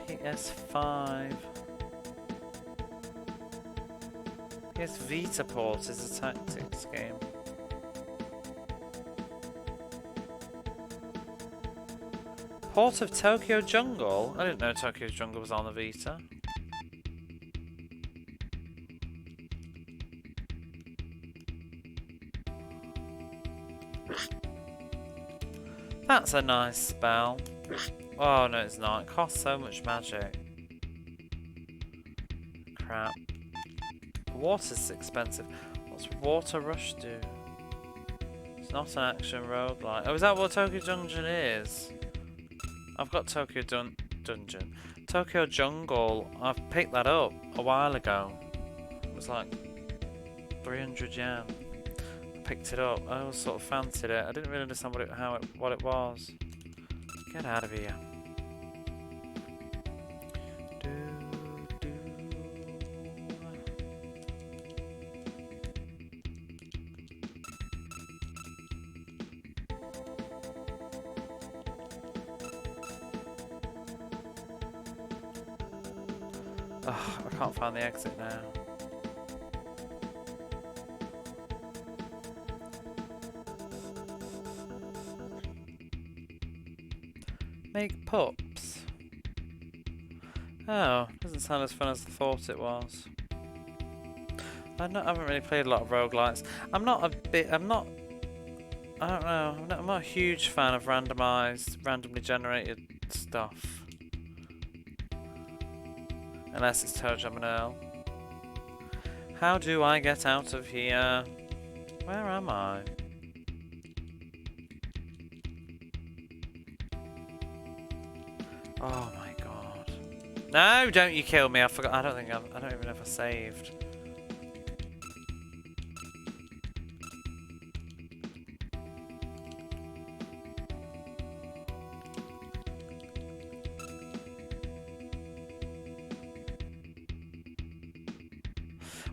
PS5. PS Vita port is a tactics game. Port of Tokyo Jungle? I didn't know Tokyo Jungle was on the Vita. That's a nice spell. Oh no, it's not. It costs so much magic. Crap. Water's expensive. What's Water Rush do? It's not an action roguelike. Oh, is that what Tokyo Dungeon is? I've got Tokyo Dungeon. Tokyo Jungle, I've picked that up a while ago. It was like 300 yen. I picked it up. I always sort of fancied it. I didn't really understand what it was. Get out of here. Ugh, I can't find the exit now. Make pups. Oh, doesn't sound as fun as I thought it was. I haven't really played a lot of roguelites. I don't know. I'm not a huge fan of randomly generated stuff. Unless it's Toe Jam and Earl. How do I get out of here? Where am I? Oh my god. No, don't you kill me. I forgot. I don't even know if I saved.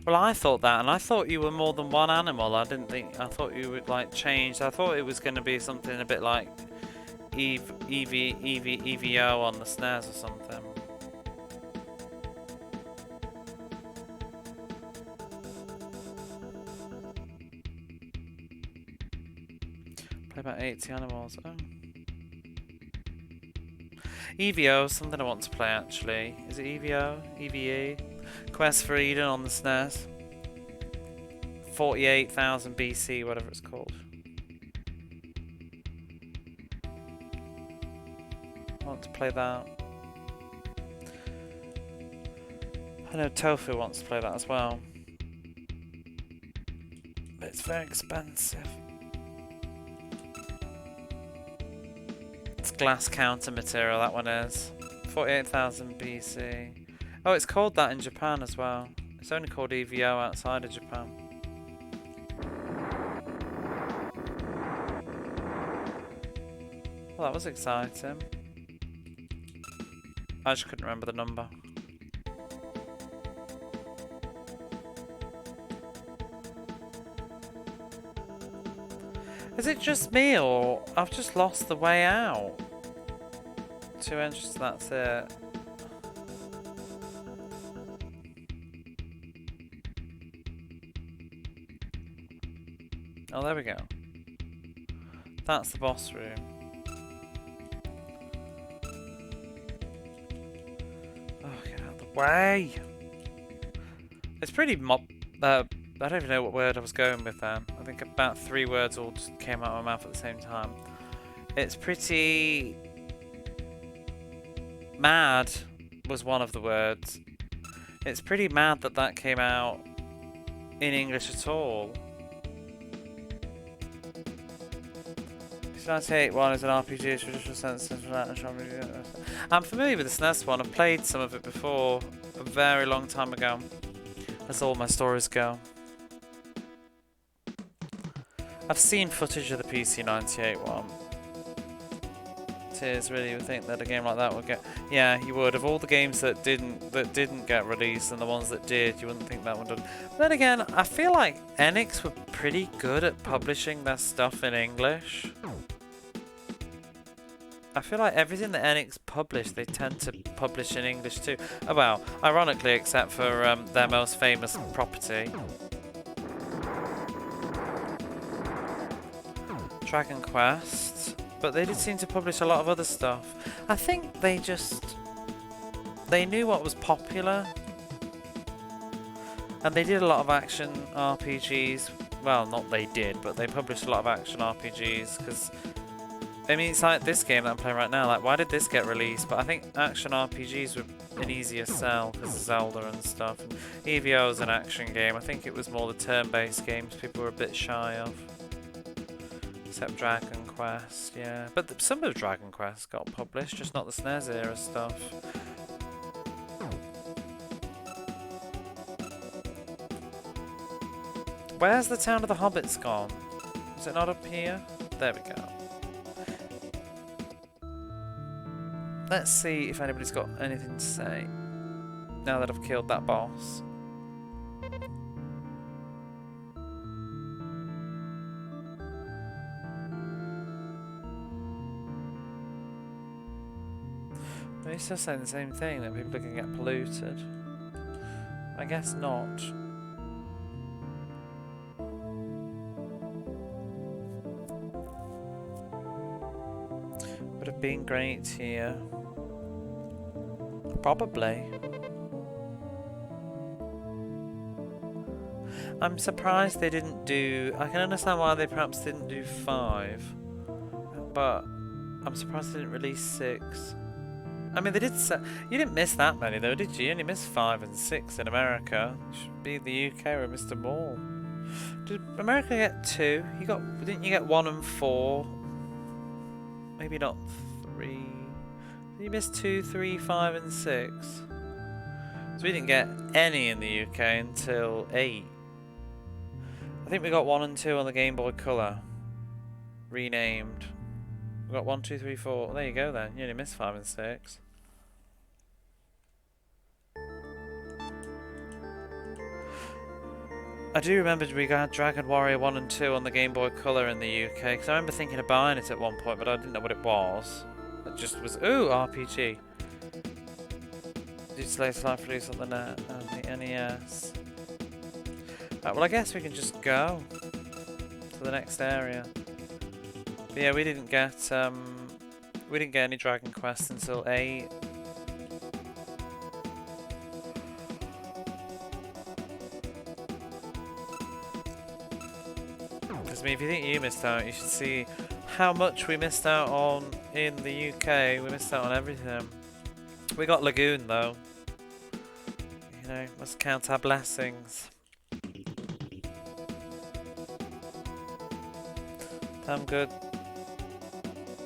Well, I thought that, and I thought you were more than one animal. I thought you would like change. I thought it was going to be something a bit like EVO on the SNES or something. Play about 80 animals. Oh. EVO, something I want to play actually. Is it EVO? EVE? Quest for Eden on the SNES. 48,000 BC, whatever it's called. I want to play that. I know Tofu wants to play that as well. But it's very expensive. glass counter material, that one is. 48,000 BC. Oh, it's called that in Japan as well. It's only called EVO outside of Japan. Well, that was exciting. I just couldn't remember the number. Is it just me, or I've just lost the way out? 2 entries, that's it. Oh, there we go. That's the boss room. Oh, get out of the way! It's pretty I don't even know what word I was going with then. I think about 3 words all just came out of my mouth at the same time. It's pretty... mad was one of the words. It's pretty mad that that came out in English at all. 1981 is an RPG, traditional sense of that. I'm familiar with the SNES one. I've played some of it before, a very long time ago. That's all my stories go. I've seen footage of the PC 98 one. Tears, really, you would think that a game like that would get... Yeah, you would. Of all the games that didn't get released and the ones that did, you wouldn't think that one did. But then again, I feel like Enix were pretty good at publishing their stuff in English. I feel like everything that Enix published, they tend to publish in English too. Oh well, ironically, except for their most famous property. Dragon Quest. But they did seem to publish a lot of other stuff. I think they knew what was popular. And they did a lot of action RPGs. Well, not they did, but they published a lot of action RPGs, because... I mean, it's like this game that I'm playing right now, like, why did this get released? But I think action RPGs were an easier sell because of Zelda and stuff. And EVO is an action game. I think it was more the turn-based games people were a bit shy of. Except Dragon Quest, yeah. But some of Dragon Quest got published, just not the SNES era stuff. Where's the town of the Hobbits gone? Is it not up here? There we go. Let's see if anybody's got anything to say now that I've killed that boss. Are you still saying the same thing, that people are going to get polluted? I guess not. Would have been great here. Probably. I'm surprised they didn't do... I can understand why they perhaps didn't do 5. But I'm surprised they didn't release 6. I mean, they did... You didn't miss that many though, did you? You only missed 5 and 6 in America. It should be the UK where we missed them all. Did America get 2? Didn't you get 1 and 4? Maybe not 3. Did you miss 2, 3, 5 and 6? So we didn't get any in the UK until 8. I think we got 1 and 2 on the Game Boy Color. Renamed. We got 1, 2, 3, 4. Well, there you go then. You only missed 5 and 6. I do remember we got Dragon Warrior 1 and 2 on the Game Boy Color in the UK, because I remember thinking of buying it at one point, but I didn't know what it was. It just was, ooh, RPG. Did Slave's Life release on the net and the NES? Right, well, I guess we can just go to the next area. But yeah, we didn't get any Dragon Quest until 8. I mean, if you think you missed out, you should see how much we missed out on in the UK. We missed out on everything. We got Lagoon though. You know, must count our blessings. Damn good.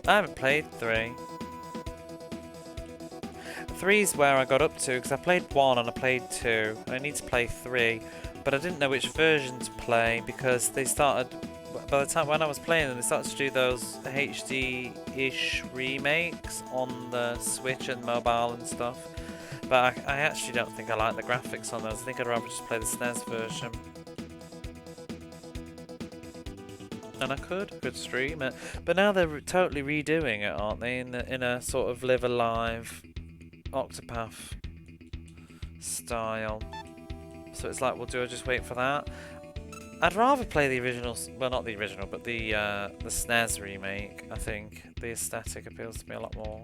I haven't played 3. 3's where I got up to, because I played 1 and I played 2, and I need to play 3, but I didn't know which version to play, because they started, by the time when I was playing them, they started to do those HD-ish remakes on the Switch and mobile and stuff, but I actually don't think I like the graphics on those. I think I'd rather just play the SNES version. And I could stream it, but now they're totally redoing it, aren't they? In a sort of Live Alive, Octopath style. So it's like, well, do I just wait for that? I'd rather play the original, well, not the original, but the SNES remake. I think the aesthetic appeals to me a lot more.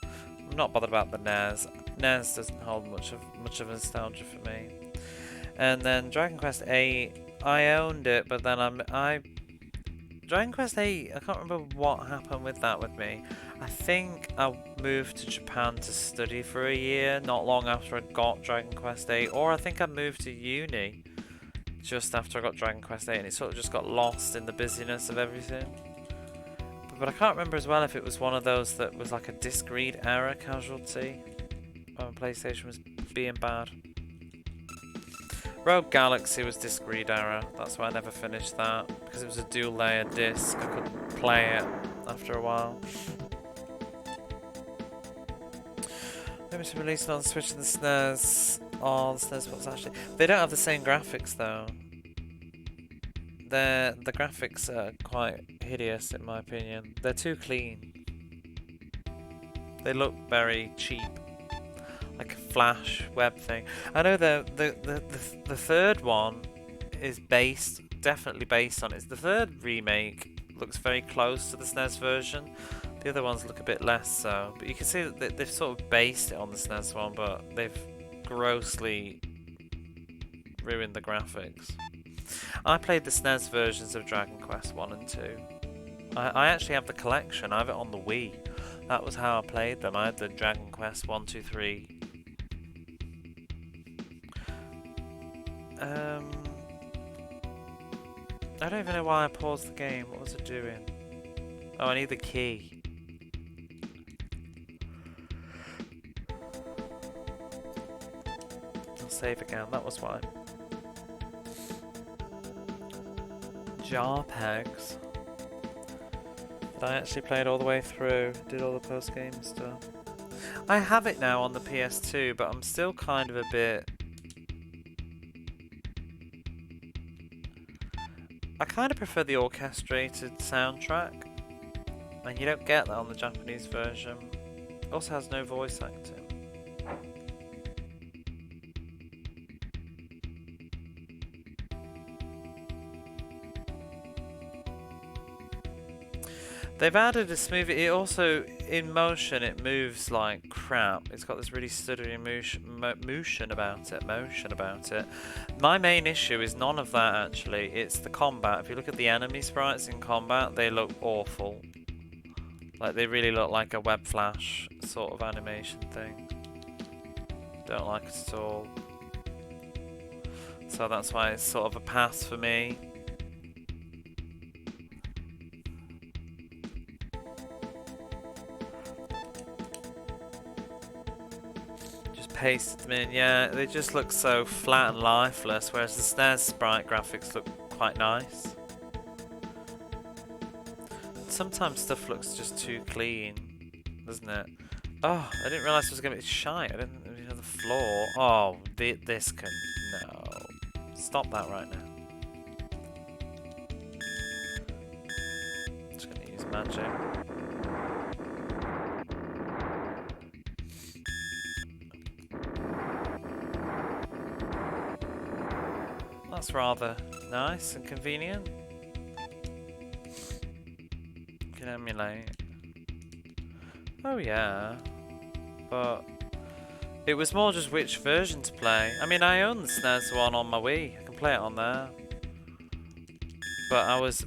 I'm not bothered about the NES. NES doesn't hold much of nostalgia for me. And then Dragon Quest 8. I owned it, but then Dragon Quest 8, I can't remember what happened with that with me. I think I moved to Japan to study for a year, not long after I got Dragon Quest 8, or I think I moved to uni just after I got Dragon Quest 8, and it sort of just got lost in the busyness of everything. But I can't remember as well if it was one of those that was like a disc read error casualty when PlayStation was being bad. Rogue Galaxy was disc read error, that's why I never finished that, because it was a dual layer disc. I couldn't play it after a while. Limited release on Switch and the SNES. Oh, the SNES box actually. They don't have the same graphics though. The graphics are quite hideous in my opinion. They're too clean. They look very cheap. Like a Flash web thing. I know the third one is definitely based on it. The third remake looks very close to the SNES version. The other ones look a bit less so. But you can see that they've sort of based it on the SNES one, but they've grossly ruined the graphics. I played the SNES versions of Dragon Quest 1 and 2. I actually have the collection. I have it on the Wii. That was how I played them. I had the Dragon Quest 1, 2, 3. I don't even know why I paused the game. What was it doing? Oh, I need the key. I'll save again. That was why. Jar pegs. But I actually played all the way through, did all the post-game stuff. I have it now on the PS2, but I'm still kind of a bit... I kind of prefer the orchestrated soundtrack, and you don't get that on the Japanese version. It also has no voice acting. They've added a smooth... It also, in motion, it moves like crap. It's got this really stuttery motion about it. My main issue is none of that, actually. It's the combat. If you look at the enemy sprites in combat, they look awful. Like, they really look like a web flash sort of animation thing. Don't like it at all. So that's why it's sort of a pass for me. Pasted them in, yeah, they just look so flat and lifeless, whereas the SNES sprite graphics look quite nice. Sometimes stuff looks just too clean, doesn't it? Oh, I didn't realise it was going to be shite. I didn't know the floor. Oh, this can... No. Stop that right now. Just going to use magic. That's rather nice and convenient. You can emulate. Oh yeah. But it was more just which version to play. I mean, I own the SNES one on my Wii. I can play it on there. But it was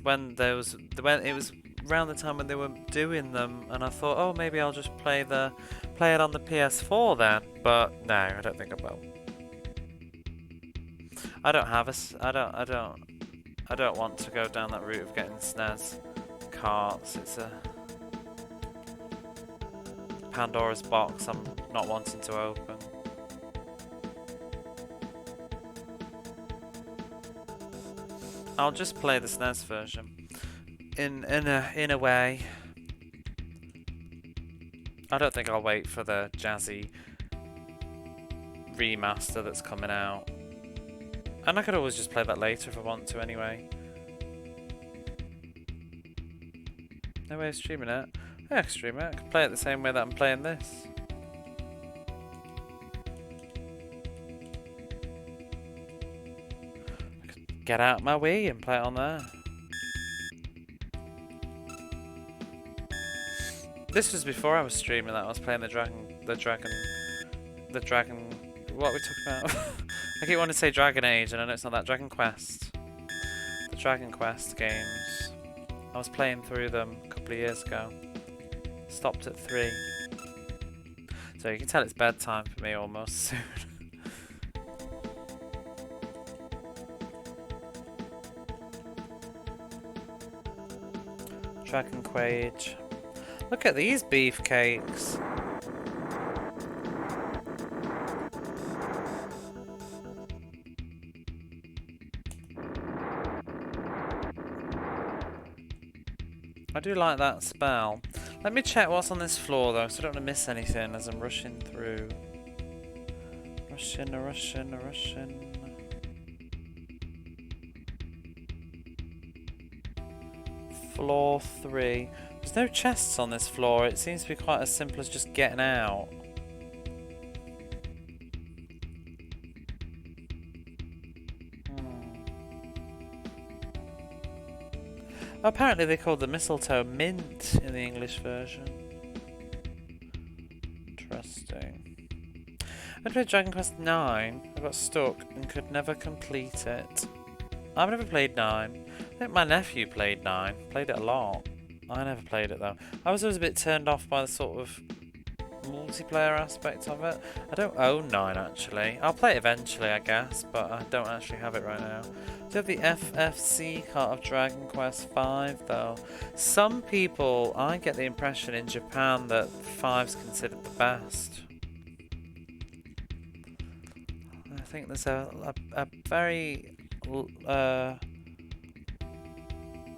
around the time when they were doing them, and I thought, oh, maybe I'll just play it on the PS4 then. But no, I don't think I will. I don't want to go down that route of getting SNES. carts. It's a Pandora's box I'm not wanting to open. I'll just play the SNES version. In a way. I don't think I'll wait for the jazzy remaster that's coming out. And I could always just play that later if I want to anyway. No way of streaming it. Yeah, I can stream it. I can play it the same way that I'm playing this. I could get out my Wii and play it on there. This was before I was streaming that. I was playing the dragon. What are we talking about? I keep wanting to say Dragon Age, and I know it's not that. Dragon Quest. The Dragon Quest games. I was playing through them a couple of years ago. Stopped at 3. So you can tell it's bedtime for me almost soon. Dragon Quage. Look at these beefcakes. I do like that spell. Let me check what's on this floor though, so I don't want to miss anything as I'm rushing through. Rushing. Floor 3. There's no chests on this floor. It seems to be quite as simple as just getting out. Apparently they called the mistletoe mint in the English version. Interesting. I played Dragon Quest 9. I got stuck and could never complete it. I've never played 9. I think my nephew played 9. Played it a lot. I never played it though. I was always a bit turned off by the sort of multiplayer aspect of it. I don't own 9 actually. I'll play it eventually I guess, but I don't actually have it right now. Do you have the FFC Heart of Dragon Quest 5 though? Some people, I get the impression in Japan that 5's considered the best. I think there's a very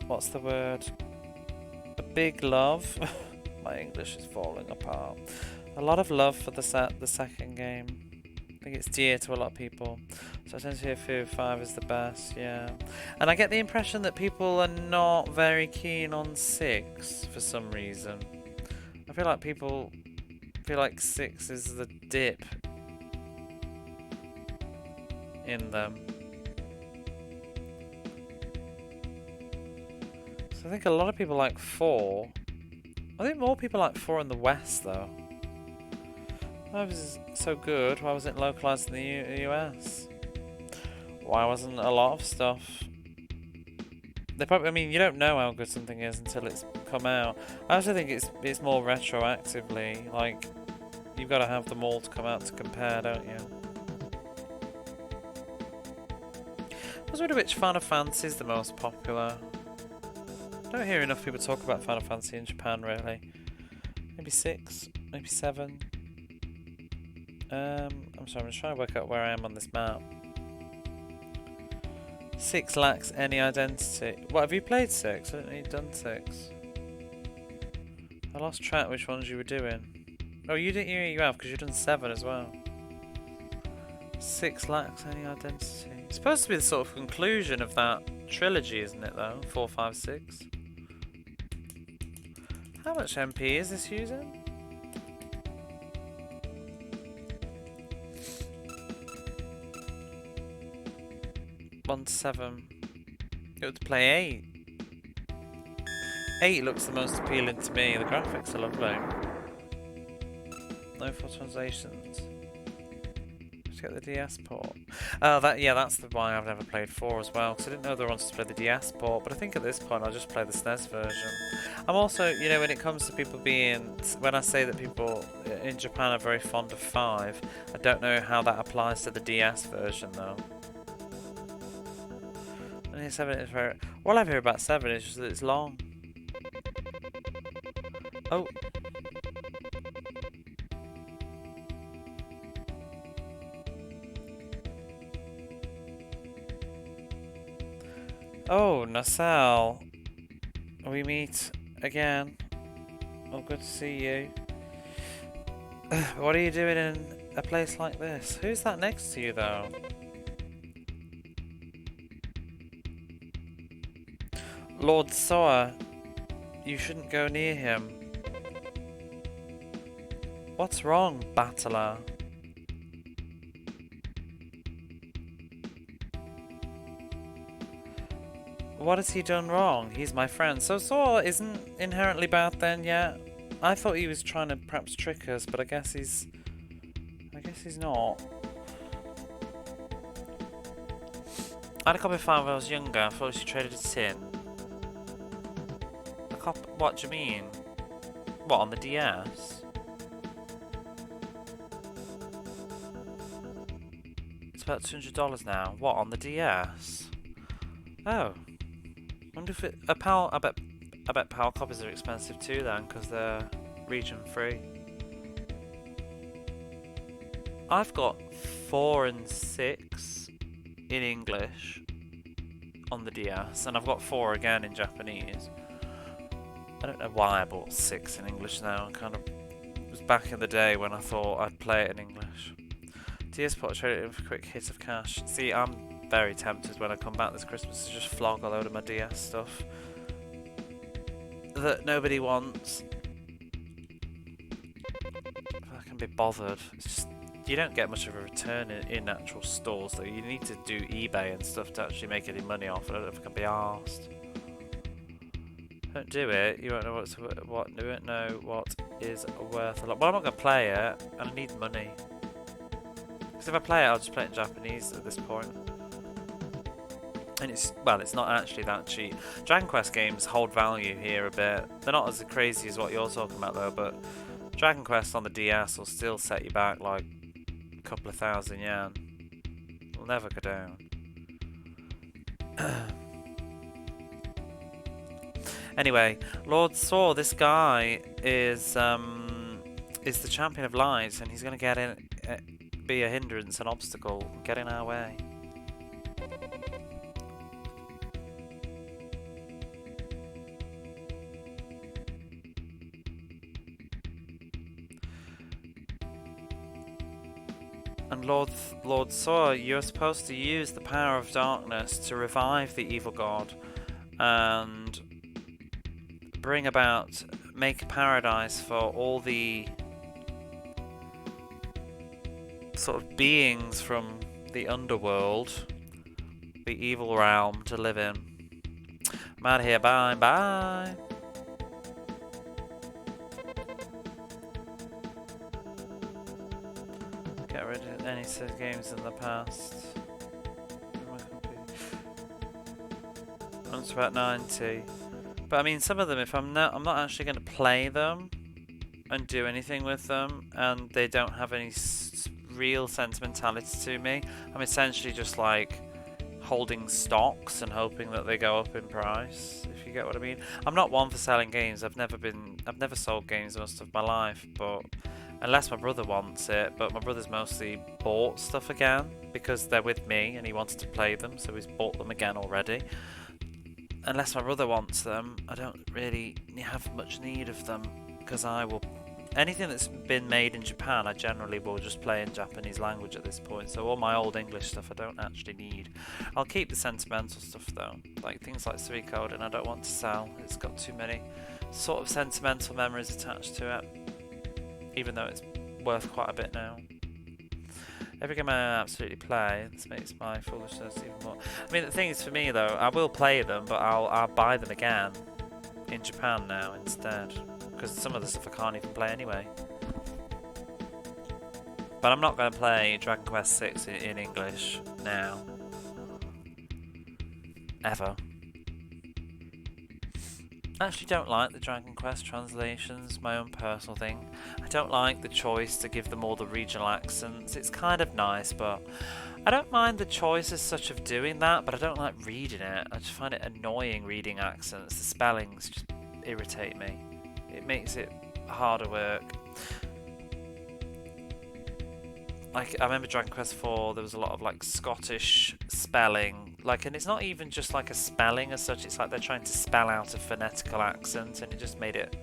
what's the word? A big love. My English is falling apart. A lot of love for the second game. I think it's dear to a lot of people. So I tend to hear 5 is the best, yeah. And I get the impression that people are not very keen on 6 for some reason. I feel like people feel like 6 is the dip in them. So I think a lot of people like 4. I think more people like 4 in the West though. Why was it so good? Why wasn't it localized in the US? Why wasn't a lot of stuff? They probably, I mean, you don't know how good something is until it's come out. I also think it's more retroactively. Like, you've got to have them all to come out to compare, don't you? I was wondering which Final Fantasy is the most popular. I don't hear enough people talk about Final Fantasy in Japan, really. Maybe 6, maybe 7. I'm sorry, I'm just trying to work out where I am on this map. 6 lacks any identity. What, have you played 6? I didn't know you'd done 6. I lost track which ones you were doing. Oh, you didn't. You have, because you've done 7 as well. 6 lacks any identity. It's supposed to be the sort of conclusion of that trilogy, isn't it, though? 4, 5, 6. How much MP is this using? 1 to 7. It would play 8. 8 looks the most appealing to me. The graphics are lovely. No full translations. Just get the DS port. Oh, that's why I've never played 4 as well, because I didn't know they wanted to play the DS port. But I think at this point I'll just play the SNES version. I'm also, you know, when it comes to people being, when I say that people in Japan are very fond of 5, I don't know how that applies to the DS version though. 7 is very. All I hear about 7 is just that it's long. Oh. Oh, Nacelle. We meet again. Oh, good to see you. What are you doing in a place like this? Who's that next to you, though? Lord Soa. You shouldn't go near him. What's wrong, battler? What has he done wrong? He's my friend. So Soa isn't inherently bad then yet? I thought he was trying to perhaps trick us, but I guess he's not. I had a copy of 5 when I was younger. I thought she traded it in. A copy? What do you mean? What, on the DS? It's about $200 now. What, on the DS? Oh. Wonder if it... I bet PAL copies are expensive too then, because they're region free. I've got 4 and 6 in English on the DS, and I've got 4 again in Japanese. I don't know why I bought 6 in English now. It was back in the day when I thought I'd play it in English. DS Port, trade it in for a quick hit of cash. See, I'm very tempted when I come back this Christmas to just flog a load of my DS stuff that nobody wants. If I can be bothered. It's just, you don't get much of a return in actual stores though. You need to do eBay and stuff to actually make any money off. I don't know if I can be arsed. Don't do it. You won't know what is worth a lot. Well, I'm not going to play it, and I need money. Because if I play it, I'll just play it in Japanese at this point. And it's not actually that cheap. Dragon Quest games hold value here a bit. They're not as crazy as what you're talking about though, but Dragon Quest on the DS will still set you back like a couple of thousand yen. It'll never go down. Anyway, Lord Saw, this guy is the champion of light, and he's going to get in, be a hindrance, an obstacle, get in our way. And Lord Saw, you're supposed to use the power of darkness to revive the evil god and make paradise for all the sort of beings from the underworld, the evil realm, to live in. I'm out of here, bye, bye! Get rid of any games in the past. It's about 90. But I mean, some of them, if I'm not actually going to play them and do anything with them, and they don't have any real sentimentality to me, I'm essentially just like holding stocks and hoping that they go up in price. If you get what I mean. I'm not one for selling games. I've never sold games most of my life, but unless my brother wants it. But my brother's mostly bought stuff again because they're with me and he wanted to play them, so he's bought them again already. Unless my brother wants them, I don't really have much need of them, because anything that's been made in Japan, I generally will just play in Japanese language at this point, so all my old English stuff I don't actually need. I'll keep the sentimental stuff though, like things like Suikoden I don't want to sell, it's got too many sort of sentimental memories attached to it, even though it's worth quite a bit now. Every game I absolutely play, this makes my foolishness even more. I mean, the thing is, for me though, I will play them, but I'll buy them again in Japan now instead, because some of the stuff I can't even play anyway. But I'm not going to play Dragon Quest VI in English now, ever. I actually don't like the Dragon Quest translations, my own personal thing. I don't like the choice to give them all the regional accents. It's kind of nice, but I don't mind the choice as such of doing that, but I don't like reading it. I just find it annoying reading accents. The spellings just irritate me. It makes it harder work. Like, I remember Dragon Quest IV, there was a lot of like Scottish spelling, like, and it's not even just like a spelling as such, it's like they're trying to spell out a phonetical accent, and it just made it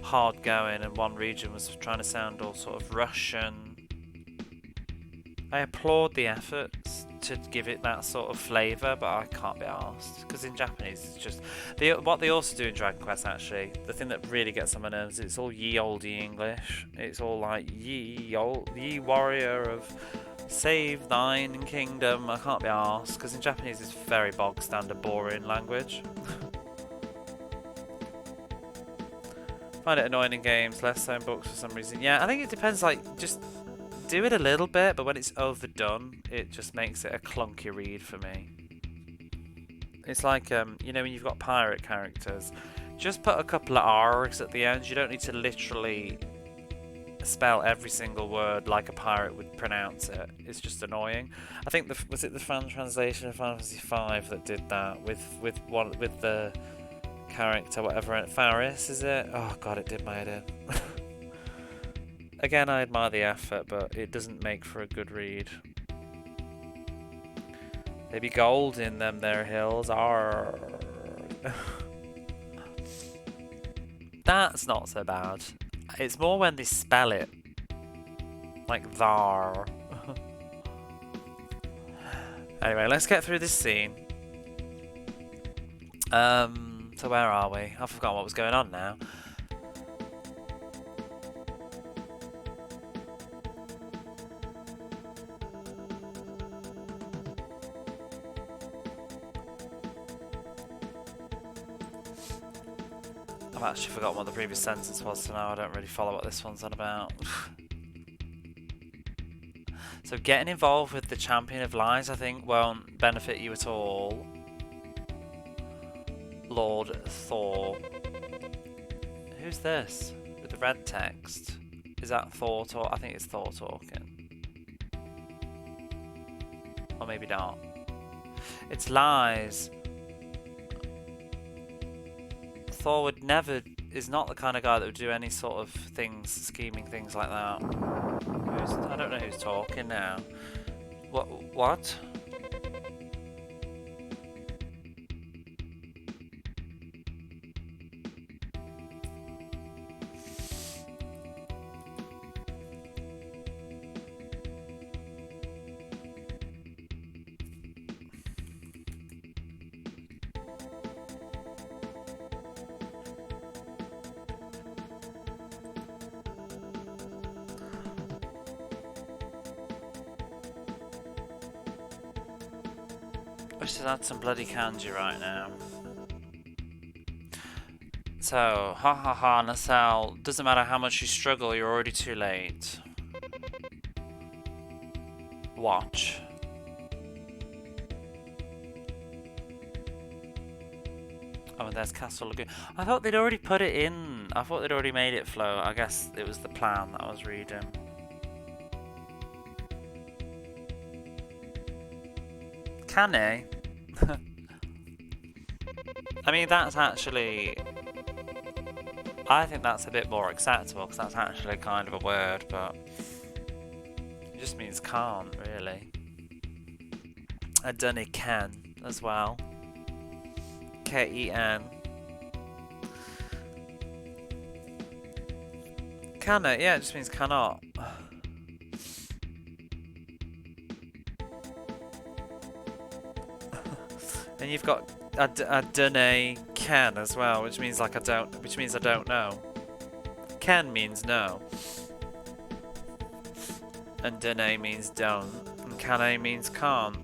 hard going, and one region was trying to sound all sort of Russian. I applaud the efforts to give it that sort of flavour, but I can't be arsed, because in Japanese it's just... what they also do in Dragon Quest, actually, the thing that really gets on my nerves, it's all ye olde English. It's all like, ye warrior of save thine kingdom. I can't be arsed, because in Japanese it's very bog standard, boring language. Find it annoying in games, less so in books for some reason. Yeah, I think it depends, like, just... do it a little bit, but when it's overdone, it just makes it a clunky read for me. It's like, you know, when you've got pirate characters, just put a couple of R's at the end. You don't need to literally spell every single word like a pirate would pronounce it. It's just annoying. I think was it the fan translation of Final Fantasy V that did that with the character, whatever, Faris, is it? Oh god, it did my head in. Again, I admire the effort, but it doesn't make for a good read. There be gold in them there hills. Arr. That's not so bad. It's more when they spell it. Like thar. Anyway, let's get through this scene. So where are we? I've forgotten what was going on now. I've actually forgotten what the previous sentence was, so now I don't really follow what this one's on about. So getting involved with the Champion of Lies, I think, won't benefit you at all. Lord Thor. Who's this? With the red text? Is that Thor talking? I think it's Thor talking. Or maybe not. It's lies. Thor would never, is not the kind of guy that would do any sort of things, scheming things like that. I don't know who's talking now. What? Wish to add some bloody kanji right now. So, ha ha ha, Nasal. Doesn't matter how much you struggle, you're already too late. Watch. Oh, and there's Castle Lagoon. I thought they'd already put it in. I thought they'd already made it float. I guess it was the plan that I was reading. Can he? I mean, that's actually... I think that's a bit more acceptable, because that's actually kind of a word, but... it just means can't, really. I done it can, as well. K-E-N. Can it? Yeah, it just means cannot. And you've got I dunno can as well, which means like I don't know. Can means no. And dunno means don't. And can means can't.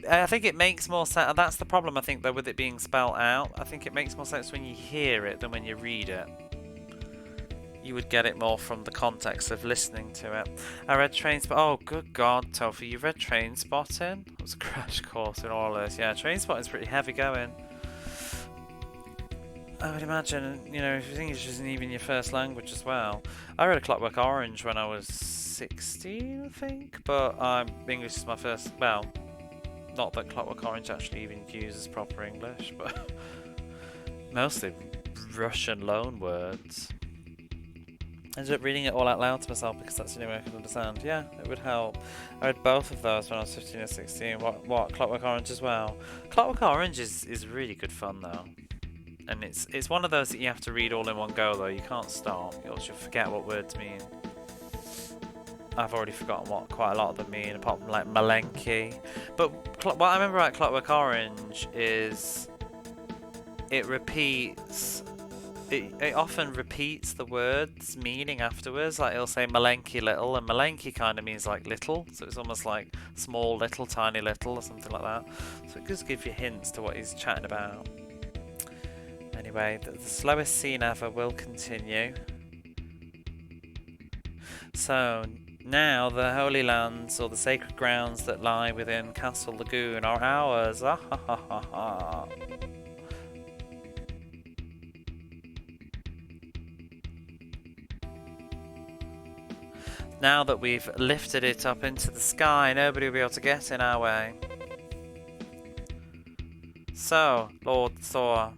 I think it makes more sense, and that's the problem I think though with it being spelled out. I think it makes more sense when you hear it than when you read it. You would get it more from the context of listening to it. I read Trainspotting. Oh, good God, Tofi, you read Trainspotting? It was a crash course in all this. Yeah, Trainspotting's pretty heavy going. I would imagine, you know, if English isn't even your first language as well. I read A Clockwork Orange when I was 16, I think, but English is my first. Well, not that Clockwork Orange actually even uses proper English, but Mostly Russian loan words. I ended up reading it all out loud to myself because that's the only way I could understand. Yeah, it would help. I read both of those when I was 15 or 16. What? Clockwork Orange as well. Clockwork Orange is really good fun though. And it's one of those that you have to read all in one go though. You can't stop. You'll forget what words mean. I've already forgotten what quite a lot of them mean, apart from like Malenki. But what I remember about Clockwork Orange is it repeats. It often repeats the word's meaning afterwards. Like it'll say Malenki little, and Malenki kind of means like little, so it's almost like small little, tiny little, or something like that. So it does give you hints to what he's chatting about. Anyway, the slowest scene ever will continue. So now the Holy Lands, or the sacred grounds that lie within Castle Lagoon, are ours. Ah ha ha ha ha. Now that we've lifted it up into the sky, nobody will be able to get in our way. So, Lord Thor.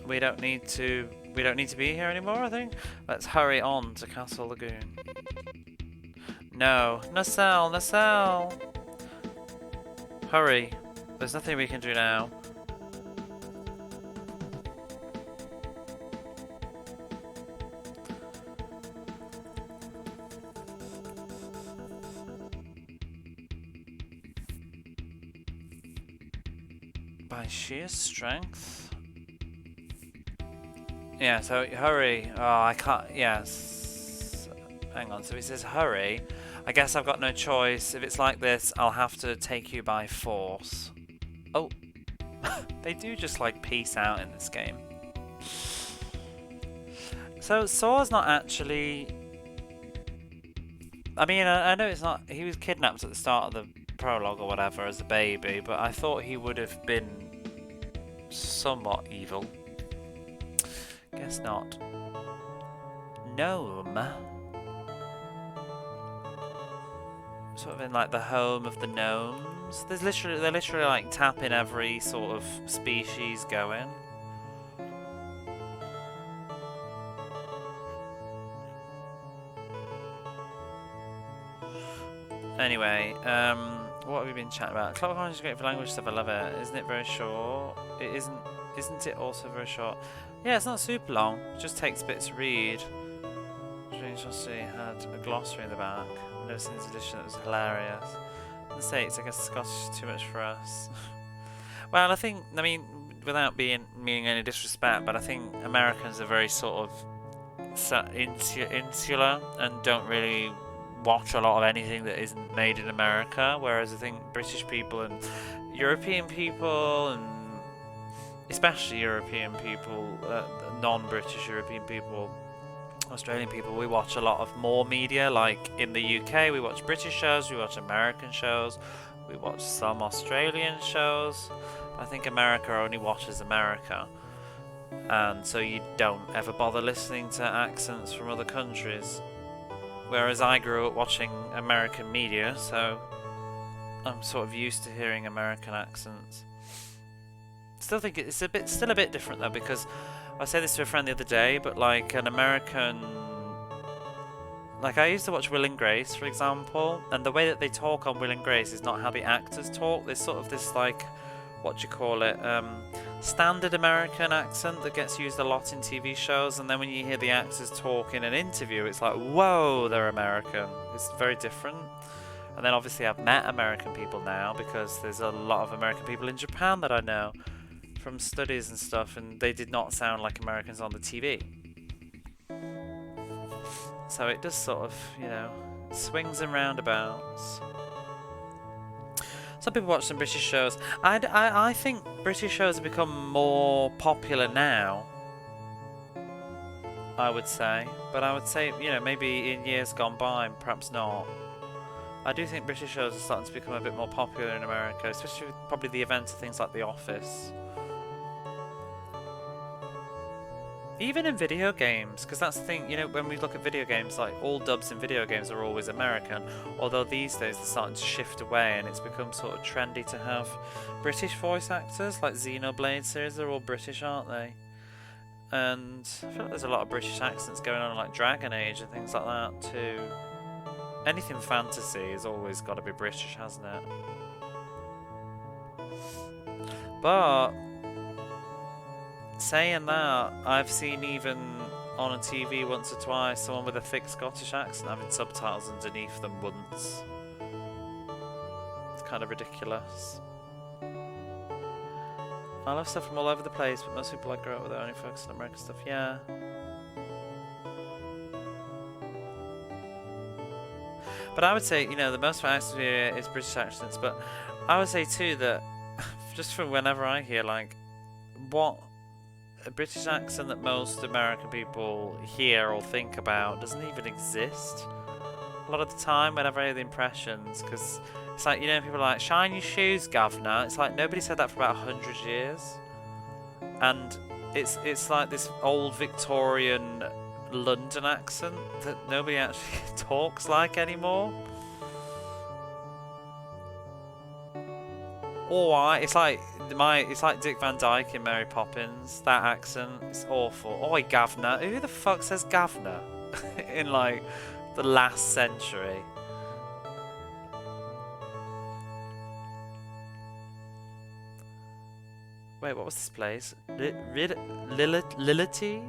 We don't need to be here anymore, I think. Let's hurry on to Castle Lagoon. No, Nacelle, Nacelle. Hurry. There's nothing we can do now. By sheer strength? Yeah, so hurry. Oh, I can't. Yes. Hang on. So it says hurry. I guess I've got no choice. If it's like this, I'll have to take you by force. Oh. They do just like peace out in this game. So Saw's not actually. I mean, I know it's not. He was kidnapped at the start of the prologue or whatever as a baby, but I thought he would have been somewhat evil. Guess not. Gnome. Sort of in like the home of the gnomes. They're literally like tapping every sort of species going. Anyway, what have we been chatting about? Clockwork Orange is great for language stuff, I love it. Isn't it very short? It isn't it also very short? Yeah, it's not super long. It just takes a bit to read. Strange Odyssey had a glossary in the back. I've never seen this edition, that was hilarious. In the States, I guess Scottish is too much for us. Well, I mean, without meaning any disrespect, but I think Americans are very sort of insular and don't really watch a lot of anything that isn't made in America, whereas I think British people and European people, and especially European people, non-British European people, Australian people, we watch a lot of more media. Like in the UK, we watch British shows, we watch American shows, we watch some Australian shows. I think America only watches America, and so you don't ever bother listening to accents from other countries. Whereas I grew up watching American media, so I'm sort of used to hearing American accents. Still think it's still a bit different though, because I said this to a friend the other day, but like an American, like I used to watch Will and Grace, for example, and the way that they talk on Will and Grace is not how the actors talk. There's sort of this like, what do you call it, standard American accent that gets used a lot in TV shows, and then when you hear the actors talk in an interview, it's like, whoa, they're American. It's very different. And then obviously I've met American people now, because there's a lot of American people in Japan that I know from studies and stuff, and they did not sound like Americans on the TV. So it does sort of, you know, swings and roundabouts. Some people watch some British shows. I think British shows have become more popular now, I would say. But I would say, you know, maybe in years gone by, perhaps not. I do think British shows are starting to become a bit more popular in America, especially with probably the events of things like The Office. Even in video games, because that's the thing, you know, when we look at video games, like all dubs in video games are always American, although these days they're starting to shift away and it's become sort of trendy to have British voice actors, like Xenoblade series, they're all British, aren't they? And I feel like there's a lot of British accents going on, like Dragon Age and things like that too. Anything fantasy has always got to be British, hasn't it? But saying that, I've seen even on a TV once or twice someone with a thick Scottish accent having subtitles underneath them once. It's kind of ridiculous. I love stuff from all over the place, but most people I grow up with are only focused on American stuff. Yeah. But I would say, you know, the most of our accents here is British accents, but I would say too that just from whenever I hear, like, what a British accent that most American people hear or think about doesn't even exist a lot of the time whenever I hear the impressions, because it's like, you know, people are like, shine your shoes, governor. It's like nobody said that for about 100 years. And it's like this old Victorian London accent that nobody actually talks like anymore. Alright, it's like Dick Van Dyke in Mary Poppins. That accent is awful. Oi, governor. Who the fuck says governor in like the last century? Wait, what was this place? Lility?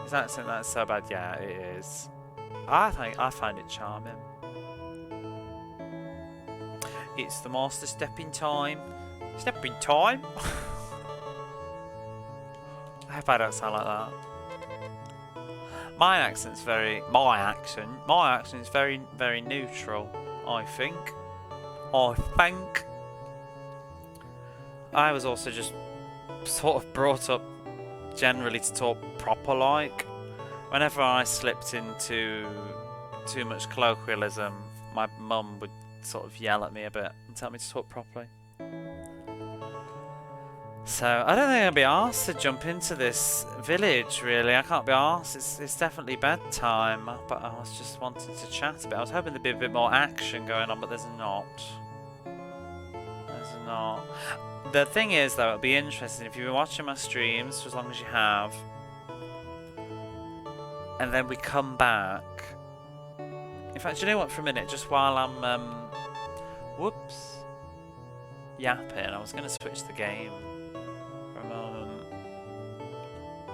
His accent, that's so bad. Yeah, it is. I find it charming. It's the master stepping time. Stepping time? I hope I don't sound like that. My accent's very neutral, I think. I was also just sort of brought up generally to talk proper like. Whenever I slipped into too much colloquialism, my mum would sort of yell at me a bit and tell me to talk properly. So I don't think I'll be asked to jump into this village really. I can't be asked. It's definitely bedtime, but I was just wanting to chat a bit. I was hoping there'd be a bit more action going on, but there's not. There's not. The thing is though, it'll be interesting if you've been watching my streams for as long as you have, and then we come back. In fact, do you know what, for a minute, just while I'm yapping, I was going to switch the game.